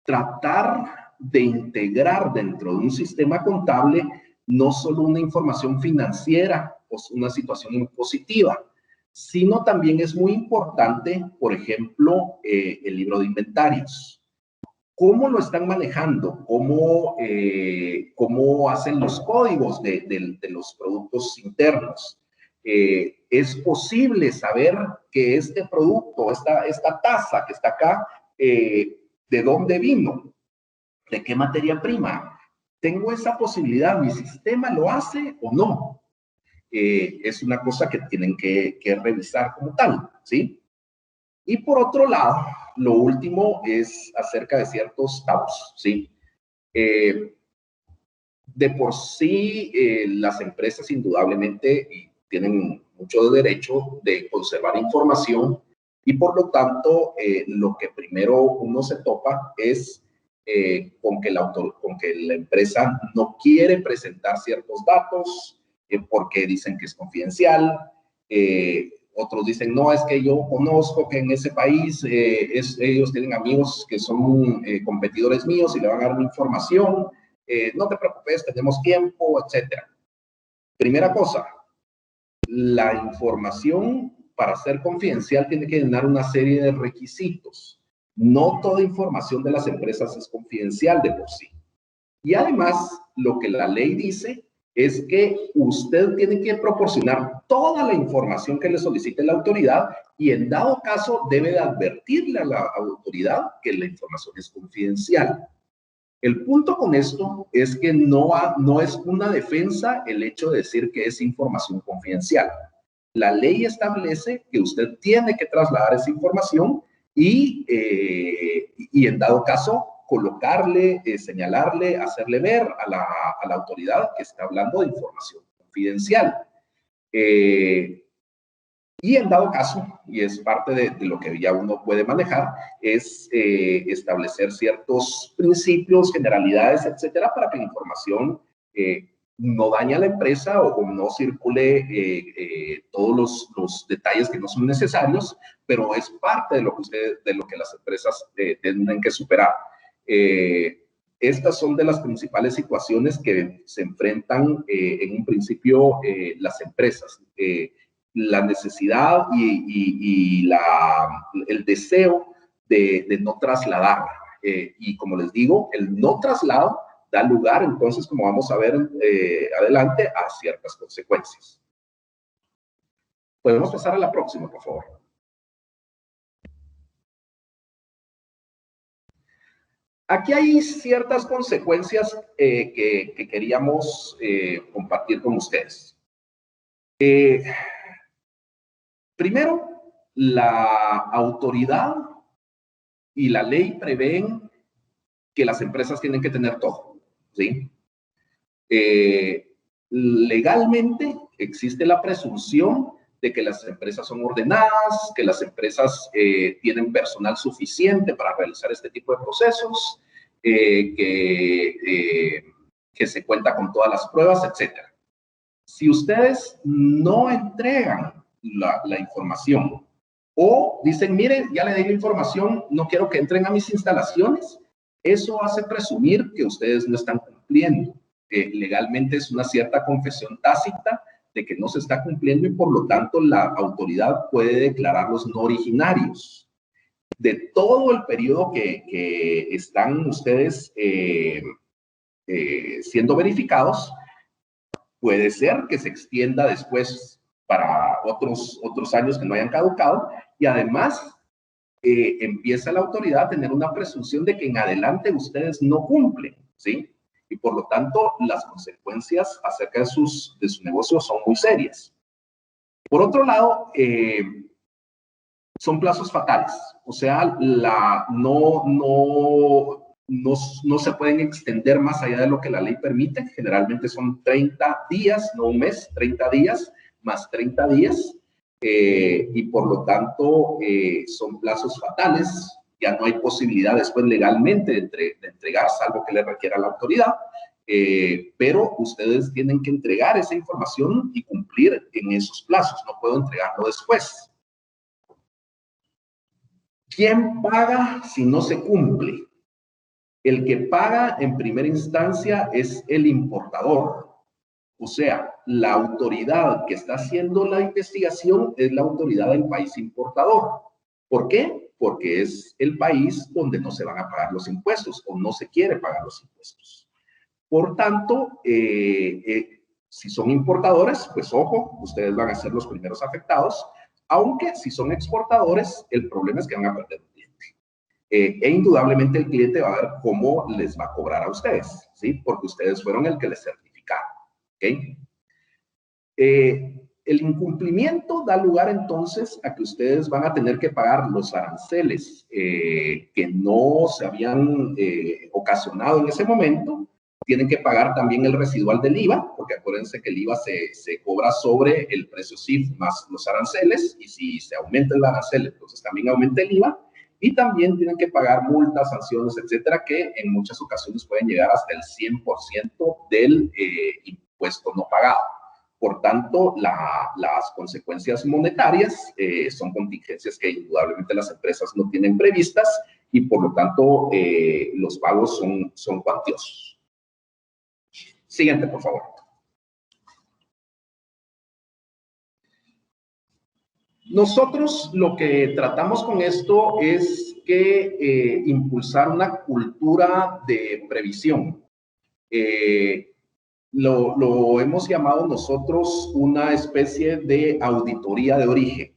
tratar de integrar dentro de un sistema contable no solo una información financiera o una situación impositiva, sino también es muy importante, por ejemplo, el libro de inventarios. ¿Cómo lo están manejando? ¿Cómo hacen los códigos de los productos internos? ¿Es posible saber que este producto, esta taza que está acá, de dónde vino? ¿De qué materia prima? ¿Tengo esa posibilidad? ¿Mi sistema lo hace o no? Es una cosa que tienen que revisar como tal, ¿sí? Y por otro lado, lo último es acerca de ciertos tabús, ¿sí? De por sí, las empresas indudablemente tienen mucho derecho de conservar información y por lo tanto, lo que primero uno se topa es con que la empresa no quiere presentar ciertos datos porque dicen que es confidencial. Otros dicen, no, es que yo conozco que en ese país ellos tienen amigos que son competidores míos y le van a dar mi información. No te preocupes, tenemos tiempo, etcétera. Primera cosa, la información para ser confidencial tiene que llenar una serie de requisitos. No toda información de las empresas es confidencial de por sí. Y además, lo que la ley dice es que usted tiene que proporcionar toda la información que le solicite la autoridad y en dado caso debe de advertirle a la autoridad que la información es confidencial. El punto con esto es que no es una defensa el hecho de decir que es información confidencial. La ley establece que usted tiene que trasladar esa información y en dado caso colocarle, señalarle, hacerle ver a la autoridad que está hablando de información confidencial. Y en dado caso, y es parte de lo que ya uno puede manejar, es establecer ciertos principios, generalidades, etcétera, para que la información no dañe a la empresa o no circule todos los detalles que no son necesarios, pero es parte de lo que las empresas tienen que superar. Estas son de las principales situaciones que se enfrentan en un principio las empresas. La necesidad y el deseo de no trasladar. Y como les digo, el no traslado da lugar, entonces, como vamos a ver adelante, a ciertas consecuencias. Podemos pasar a la próxima, por favor. Aquí hay ciertas consecuencias que queríamos compartir con ustedes. Primero, la autoridad y la ley prevén que las empresas tienen que tener todo, ¿sí? Legalmente existe la presunción de que las empresas son ordenadas, que las empresas tienen personal suficiente para realizar este tipo de procesos, que se cuenta con todas las pruebas, etc. Si ustedes no entregan la información o dicen, miren, ya le di la información, no quiero que entren a mis instalaciones, eso hace presumir que ustedes no están cumpliendo. legalmente es una cierta confesión tácita de que no se está cumpliendo y por lo tanto la autoridad puede declararlos no originarios. De todo el periodo que están ustedes siendo verificados, puede ser que se extienda después para otros años que no hayan caducado y además empieza la autoridad a tener una presunción de que en adelante ustedes no cumplen, ¿sí? Y por lo tanto, las consecuencias acerca de su negocio son muy serias. Por otro lado, son plazos fatales. O sea, no se pueden extender más allá de lo que la ley permite. Generalmente son 30 días, no un mes, 30 días más 30 días. Y por lo tanto, son plazos fatales. Ya no hay posibilidad después legalmente de entregar, salvo que le requiera la autoridad. Pero ustedes tienen que entregar esa información y cumplir en esos plazos. No puedo entregarlo después. ¿Quién paga si no se cumple? El que paga en primera instancia es el importador. O sea, la autoridad que está haciendo la investigación es la autoridad del país importador. ¿Por qué? Porque es el país donde no se van a pagar los impuestos o no se quiere pagar los impuestos. Por tanto, si son importadores, pues ojo, ustedes van a ser los primeros afectados, aunque si son exportadores, el problema es que van a perder un cliente. E indudablemente el cliente va a ver cómo les va a cobrar a ustedes, ¿sí? Porque ustedes fueron el que les certificaron, ¿ok? El incumplimiento da lugar entonces a que ustedes van a tener que pagar los aranceles que no se habían ocasionado en ese momento. Tienen que pagar también el residual del IVA, porque acuérdense que el IVA se cobra sobre el precio CIF más los aranceles, y si se aumenta el arancel, entonces también aumenta el IVA, y también tienen que pagar multas, sanciones, etcétera, que en muchas ocasiones pueden llegar hasta el 100% del impuesto no pagado. Por tanto, las consecuencias monetarias son contingencias que indudablemente las empresas no tienen previstas y por lo tanto los pagos son cuantiosos. Siguiente, por favor. Nosotros lo que tratamos con esto es que impulsar una cultura de previsión. Lo hemos llamado nosotros una especie de auditoría de origen.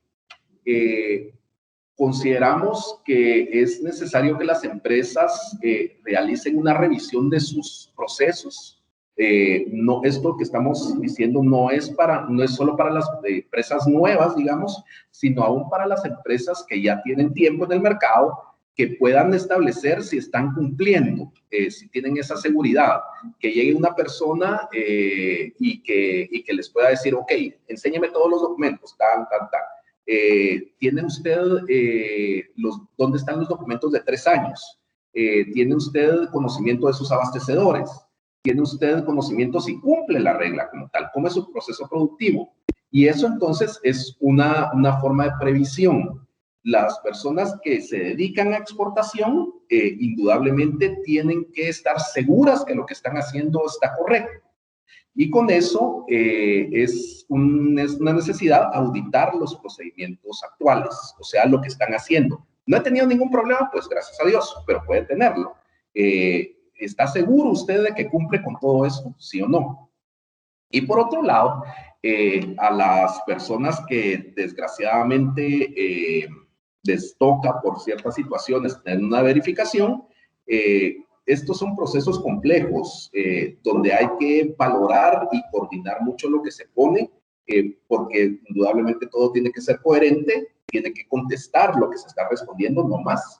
Consideramos que es necesario que las empresas realicen una revisión de sus procesos. No, esto que estamos diciendo no es solo para las empresas nuevas, digamos, sino aún para las empresas que ya tienen tiempo en el mercado, que puedan establecer si están cumpliendo, si tienen esa seguridad, que llegue una persona y que les pueda decir, ok, enséñeme todos los documentos, ¿tiene usted dónde están los documentos de 3 años? ¿Tiene usted conocimiento de sus abastecedores? ¿Tiene usted conocimiento si cumple la regla como tal? ¿Cómo es su proceso productivo? Y eso entonces es una forma de previsión. Las personas que se dedican a exportación indudablemente tienen que estar seguras que lo que están haciendo está correcto. Y con eso es una necesidad auditar los procedimientos actuales, o sea, lo que están haciendo. No he tenido ningún problema, pues gracias a Dios, pero puede tenerlo. ¿Está seguro usted de que cumple con todo eso? ¿Sí o no? Y por otro lado, a las personas que desgraciadamente les toca por ciertas situaciones tener una verificación, estos son procesos complejos donde hay que valorar y coordinar mucho lo que se pone, porque indudablemente todo tiene que ser coherente, tiene que contestar lo que se está respondiendo, no más.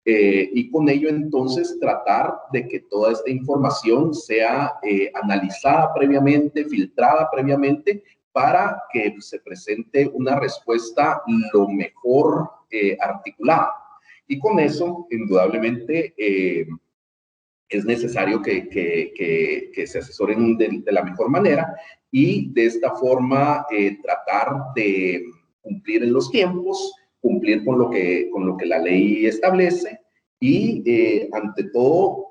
Y con ello entonces tratar de que toda esta información sea analizada previamente, filtrada previamente, para que se presente una respuesta lo mejor articulada. Y con eso, indudablemente, es necesario que se asesoren de la mejor manera y de esta forma tratar de cumplir en los tiempos, cumplir con lo que la ley establece y ante todo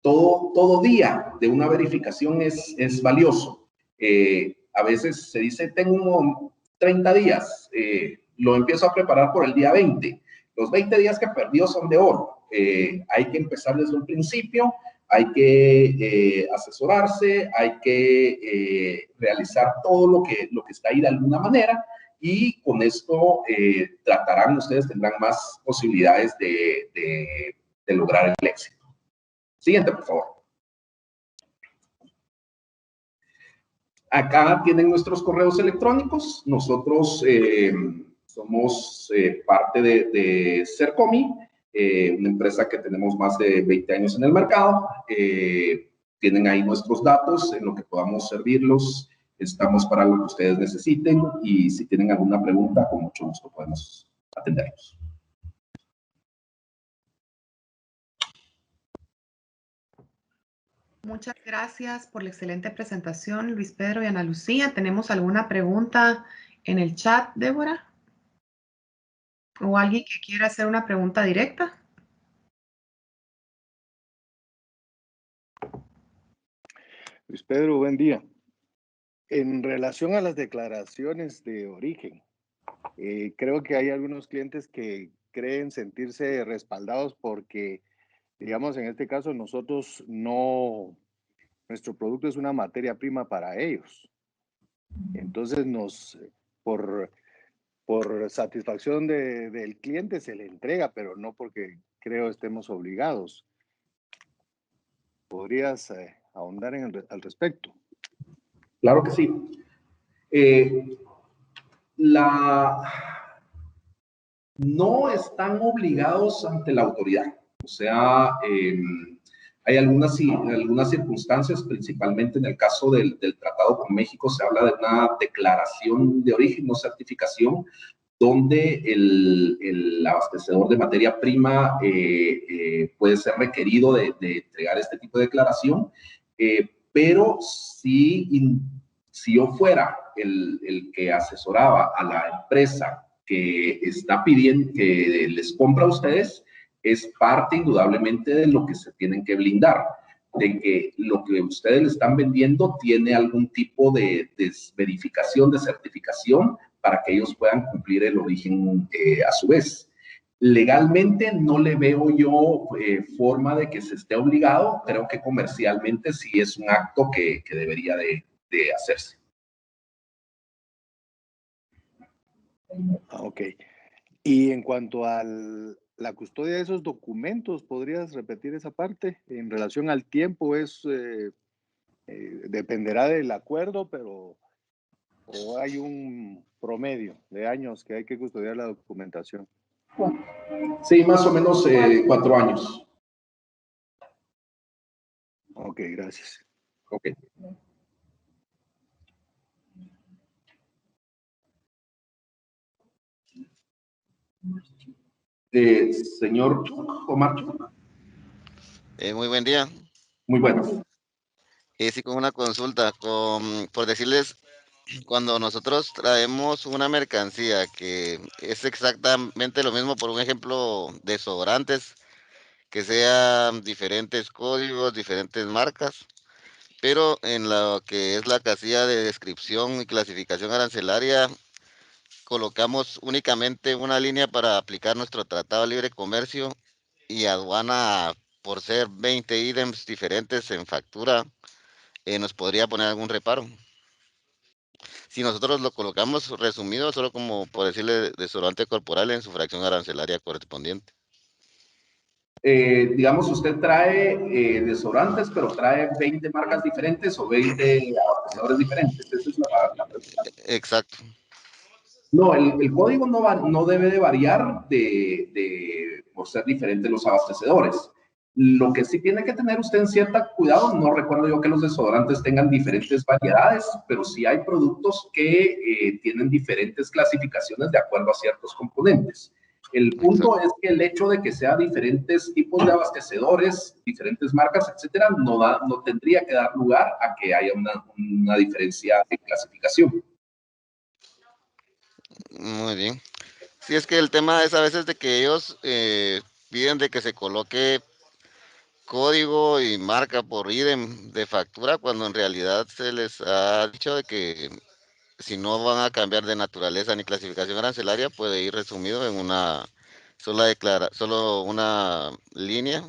todo día de una verificación es valioso. A veces se dice, tengo 30 días, lo empiezo a preparar por el día 20. Los 20 días que perdió son de oro. Hay que empezar desde un principio, hay que asesorarse, hay que realizar todo lo que está ahí de alguna manera, y con esto ustedes tendrán más posibilidades de lograr el éxito. Siguiente, por favor. Acá tienen nuestros correos electrónicos. Nosotros somos parte de Sercomi, una empresa que tenemos más de 20 años en el mercado. Tienen ahí nuestros datos en lo que podamos servirlos. Estamos para lo que ustedes necesiten, y si tienen alguna pregunta, con mucho gusto podemos atenderlos. Muchas gracias por la excelente presentación, Luis Pedro y Ana Lucía. ¿Tenemos alguna pregunta en el chat, Débora? ¿O alguien que quiera hacer una pregunta directa? Luis Pedro, buen día. En relación a las declaraciones de origen, creo que hay algunos clientes que creen sentirse respaldados porque, digamos, en este caso nosotros nuestro producto es una materia prima para ellos. Entonces por satisfacción del cliente se le entrega, pero no porque creo estemos obligados. ¿Podrías ahondar al respecto? Claro que sí. No están obligados ante la autoridad. O sea, hay algunas circunstancias, principalmente en el caso del tratado con México, se habla de una declaración de origen, no certificación, donde el abastecedor de materia prima puede ser requerido de entregar este tipo de declaración, pero si yo fuera el que asesoraba a la empresa que está pidiendo, que les compra a ustedes, es parte indudablemente de lo que se tienen que blindar, de que lo que ustedes le están vendiendo tiene algún tipo de verificación, de certificación, para que ellos puedan cumplir el origen a su vez. Legalmente no le veo yo forma de que se esté obligado. Creo que comercialmente sí es un acto que debería de hacerse. Ok. Y en cuanto a la custodia de esos documentos, ¿podrías repetir esa parte? En relación al tiempo, dependerá del acuerdo, pero ¿o hay un promedio de años que hay que custodiar la documentación? Sí, más o menos 4 años. Ok, gracias. Ok. Señor Omar. Muy buen día. Muy buenas. Sí, con una consulta, por decirles, cuando nosotros traemos una mercancía que es exactamente lo mismo, por un ejemplo, desodorantes, que sean diferentes códigos, diferentes marcas, pero en lo que es la casilla de descripción y clasificación arancelaria, colocamos únicamente una línea para aplicar nuestro Tratado de Libre Comercio, y aduana, por ser 20 ítems diferentes en factura, nos podría poner algún reparo. Si nosotros lo colocamos resumido, solo como por decirle desodorante corporal en su fracción arancelaria correspondiente. Digamos, usted trae desodorantes, pero trae 20 marcas diferentes o 20 abastecedores diferentes. Esa es la pregunta. Exacto. No, el código no debe de variar por ser diferentes los abastecedores. Lo que sí tiene que tener usted en cierta cuidado, no recuerdo yo que los desodorantes tengan diferentes variedades, pero sí hay productos que tienen diferentes clasificaciones de acuerdo a ciertos componentes. El punto es que el hecho de que sea diferentes tipos de abastecedores, diferentes marcas, etcétera, no tendría que dar lugar a que haya una diferencia de clasificación. Muy bien. Sí, es que el tema es a veces de que ellos piden de que se coloque código y marca por IDEM de factura, cuando en realidad se les ha dicho de que si no van a cambiar de naturaleza ni clasificación arancelaria, puede ir resumido en una solo una línea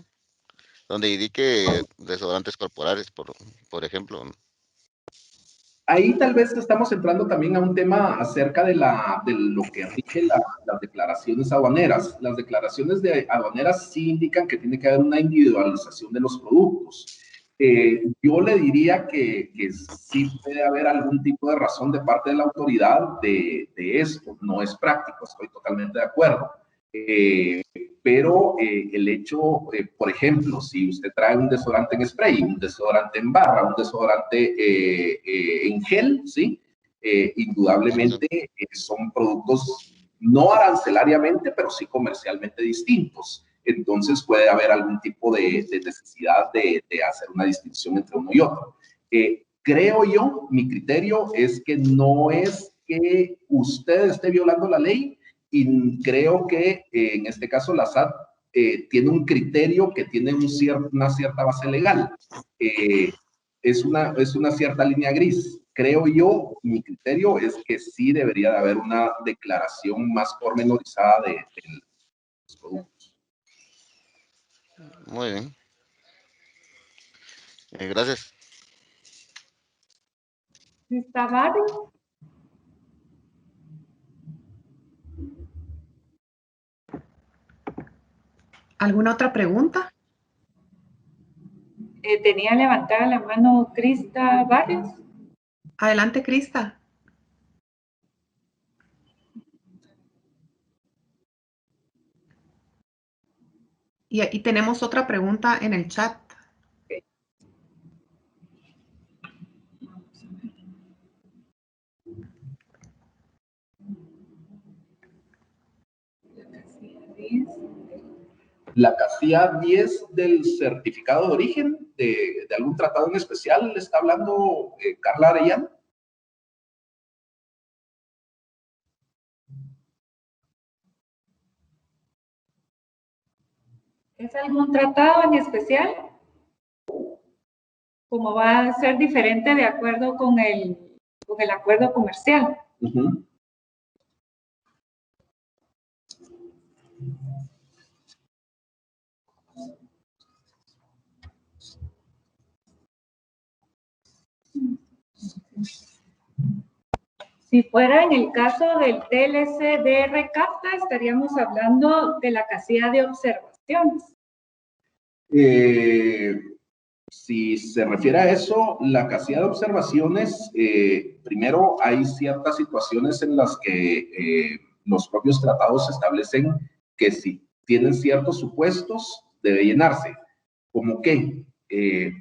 donde indique desodorantes corporales, por ejemplo. Ahí tal vez estamos entrando también a un tema acerca de lo que rige las declaraciones aduaneras. Las declaraciones aduaneras sí indican que tiene que haber una individualización de los productos. Yo le diría que sí puede haber algún tipo de razón de parte de la autoridad de esto. No es práctico, estoy totalmente de acuerdo. Pero el hecho, por ejemplo, si usted trae un desodorante en spray, un desodorante en barra, un desodorante en gel, ¿sí? Indudablemente son productos no arancelariamente, pero sí comercialmente distintos. Entonces puede haber algún tipo de necesidad de hacer una distinción entre uno y otro. Creo yo, mi criterio es que no es que usted esté violando la ley, y creo que en este caso la SAT tiene un criterio que tiene una cierta base legal. Es una cierta línea gris. Creo yo, mi criterio es que sí debería de haber una declaración más pormenorizada de los productos. Muy bien. Gracias. ¿Está Barrios? ¿Alguna otra pregunta? Tenía levantada la mano Crista Barrios. Adelante, Crista. Y aquí tenemos otra pregunta en el chat. La casilla 10 del certificado de origen de algún tratado en especial, ¿le está hablando Carla Arellano? ¿Es algún tratado en especial? ¿Cómo va a ser diferente de acuerdo con el acuerdo comercial? Uh-huh. Si fuera en el caso del TLC DR CAFTA, estaríamos hablando de la casilla de observaciones. Si se refiere a eso, la casilla de observaciones, primero hay ciertas situaciones en las que los propios tratados establecen que si tienen ciertos supuestos, debe llenarse. ¿Cómo qué?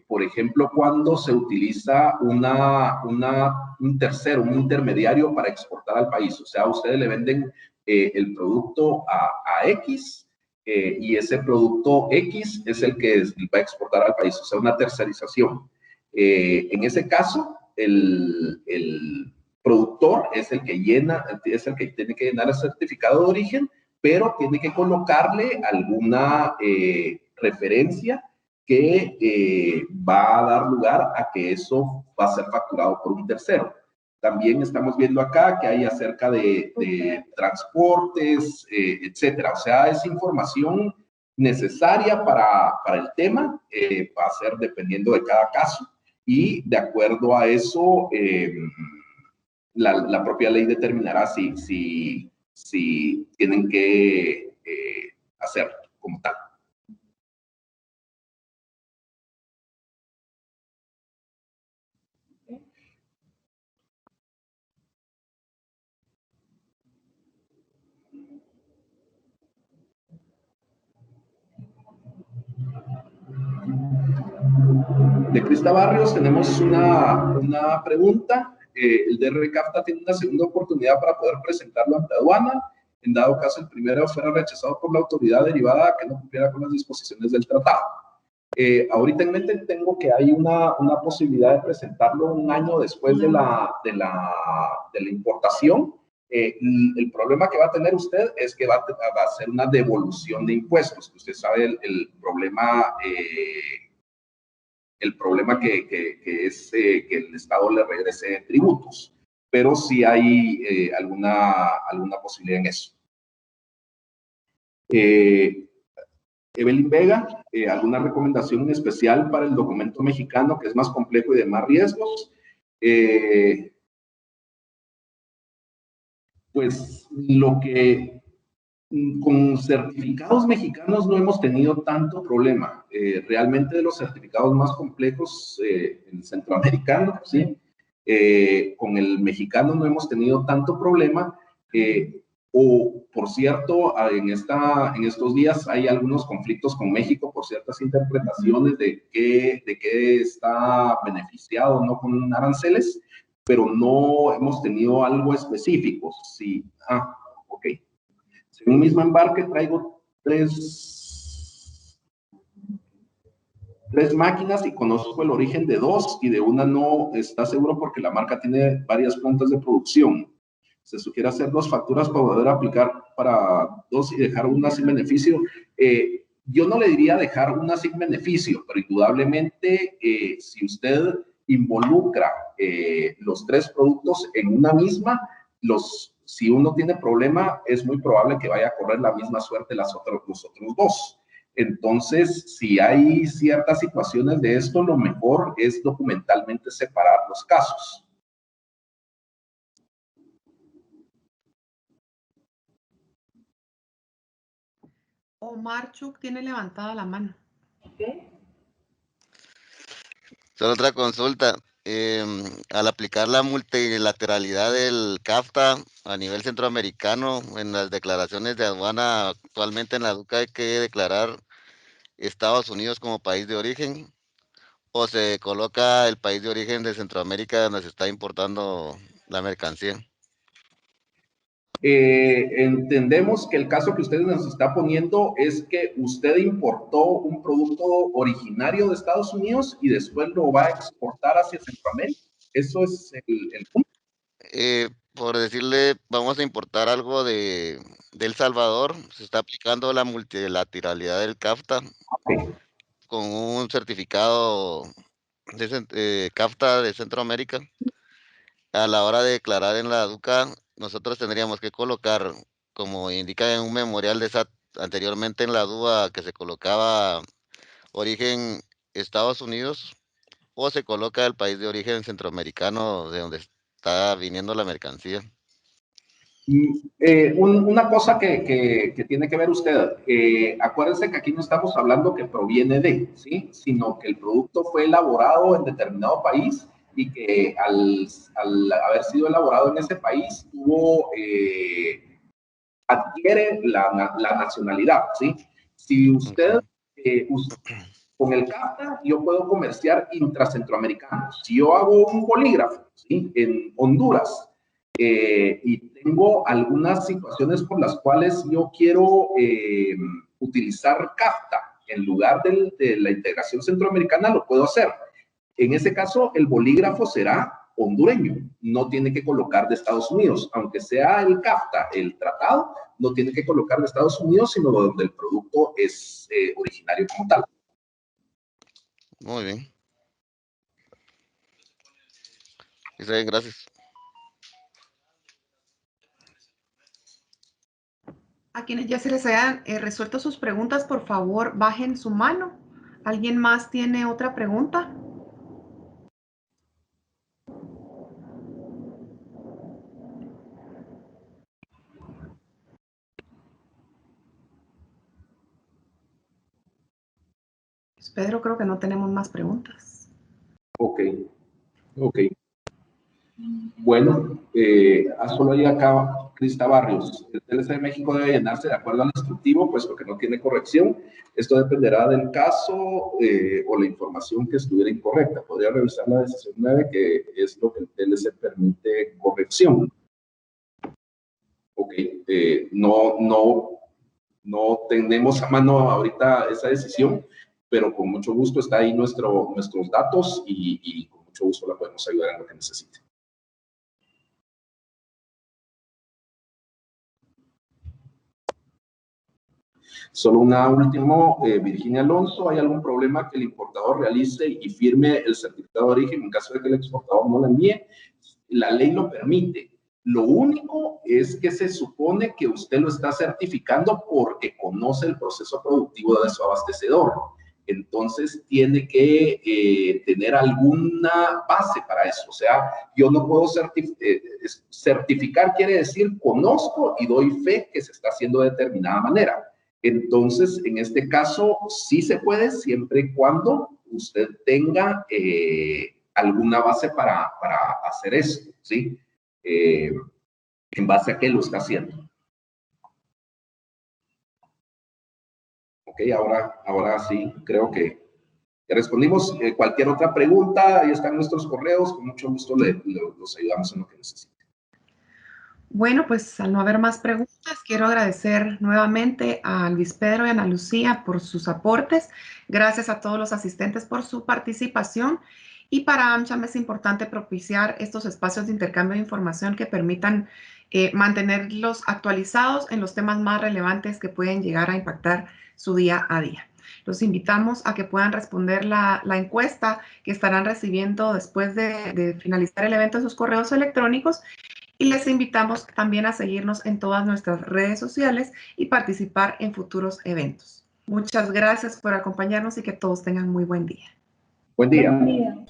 Por ejemplo, cuando se utiliza un tercero, un intermediario para exportar al país. O sea, a ustedes le venden el producto a X, y ese producto X es el que va a exportar al país, o sea, una tercerización. En ese caso, el productor es el que es el que tiene que llenar el certificado de origen, pero tiene que colocarle alguna referencia que va a dar lugar a que eso va a ser facturado por un tercero. También estamos viendo acá que hay acerca de transportes, etcétera. O sea, es información necesaria para el tema, va a ser dependiendo de cada caso, y de acuerdo a eso, la propia ley determinará si tienen que hacerlo como tal. De Crista Barrios tenemos una pregunta. El DR CAFTA tiene una segunda oportunidad para poder presentarlo ante aduana, en dado caso el primero fuera rechazado por la autoridad derivada que no cumpliera con las disposiciones del tratado. Ahorita en mente tengo que hay una posibilidad de presentarlo un año después de la importación, El problema que va a tener usted es que va a hacer una devolución de impuestos. Usted sabe el problema que es que el Estado le regrese tributos, pero sí hay alguna posibilidad en eso. Evelyn Vega, ¿alguna recomendación en especial para el documento mexicano que es más complejo y de más riesgos? Pues lo que con certificados mexicanos no hemos tenido tanto problema. Realmente de los certificados más complejos, el centroamericano, ¿sí? Con el mexicano no hemos tenido tanto problema. Por cierto, en estos días hay algunos conflictos con México por ciertas interpretaciones de qué está beneficiado o no con aranceles, pero no hemos tenido algo específico. Sí, ok. Según mismo embarque, traigo tres máquinas y conozco el origen de 2 y de una no está seguro porque la marca tiene varias plantas de producción. Se sugiere hacer 2 facturas para poder aplicar para 2 y dejar una sin beneficio. Yo no le diría dejar una sin beneficio, pero indudablemente si usted involucra los 3 productos en una misma, si uno tiene problema, es muy probable que vaya a correr la misma suerte los otros 2. Entonces, si hay ciertas situaciones de esto, lo mejor es documentalmente separar los casos. Omar Chuk tiene levantada la mano. Okay. Solo otra consulta. Al aplicar la multilateralidad del CAFTA a nivel centroamericano, en las declaraciones de aduana, actualmente en la DUCA hay que declarar Estados Unidos como país de origen, o se coloca el país de origen de Centroamérica donde se está importando la mercancía. Entendemos que el caso que usted nos está poniendo es que usted importó un producto originario de Estados Unidos y después lo va a exportar hacia Centroamérica. Eso es el punto. Por decirle, vamos a importar algo de El Salvador, se está aplicando la multilateralidad del CAFTA, Okay. con un certificado de CAFTA de Centroamérica. A la hora de declarar en la DUCA, nosotros tendríamos que colocar, como indica en un memorial de SAT anteriormente en la DUA, que se colocaba origen Estados Unidos, o se coloca el país de origen centroamericano de donde está viniendo la mercancía. Una cosa que tiene que ver usted, acuérdense que aquí no estamos hablando que proviene de, ¿sí? Sino que el producto fue elaborado en determinado país y que al haber sido elaborado en ese país adquiere la nacionalidad, ¿sí? Si usted, con el CAFTA, yo puedo comerciar intracentroamericano. Si yo hago un bolígrafo, ¿sí? En Honduras, y tengo algunas situaciones por las cuales yo quiero utilizar CAFTA en lugar de la integración centroamericana, lo puedo hacer. En ese caso, el bolígrafo será hondureño, no tiene que colocar de Estados Unidos, aunque sea el CAFTA, el tratado, no tiene que colocar de Estados Unidos, sino donde el producto es originario como tal. Muy bien. Israel, gracias. A quienes ya se les hayan resuelto sus preguntas, por favor, bajen su mano. ¿Alguien más tiene otra pregunta? Pues, Pedro, creo que no tenemos más preguntas. Ok. Bueno, solo hay acá Crista Barrios. El TLC de México debe llenarse de acuerdo al instructivo, puesto que no tiene corrección. Esto dependerá del caso o la información que estuviera incorrecta. Podría revisar la decisión 9, que es lo que el TLC permite corrección. Ok, no tenemos a mano ahorita esa decisión, pero con mucho gusto está ahí nuestros datos y con mucho gusto la podemos ayudar en lo que necesite. Solo una última, Virginia Alonso, ¿hay algún problema que el importador realice y firme el certificado de origen en caso de que el exportador no lo envíe? La ley lo permite. Lo único es que se supone que usted lo está certificando porque conoce el proceso productivo de su abastecedor. Entonces, tiene que tener alguna base para eso. O sea, yo no puedo certificar, quiere decir conozco y doy fe que se está haciendo de determinada manera. Entonces, en este caso, sí se puede siempre y cuando usted tenga alguna base para hacer eso, ¿sí? ¿En base a qué lo está haciendo? Ok, ahora sí, creo que respondimos. Cualquier otra pregunta, ahí están nuestros correos, con mucho gusto los ayudamos en lo que necesiten. Bueno, pues al no haber más preguntas, quiero agradecer nuevamente a Luis Pedro y a Ana Lucía por sus aportes. Gracias a todos los asistentes por su participación. Y para AmCham es importante propiciar estos espacios de intercambio de información que permitan mantenerlos actualizados en los temas más relevantes que pueden llegar a impactar su día a día. Los invitamos a que puedan responder la encuesta que estarán recibiendo después de finalizar el evento en sus correos electrónicos. Y les invitamos también a seguirnos en todas nuestras redes sociales y participar en futuros eventos. Muchas gracias por acompañarnos y que todos tengan muy buen día. Buen día. Buen día.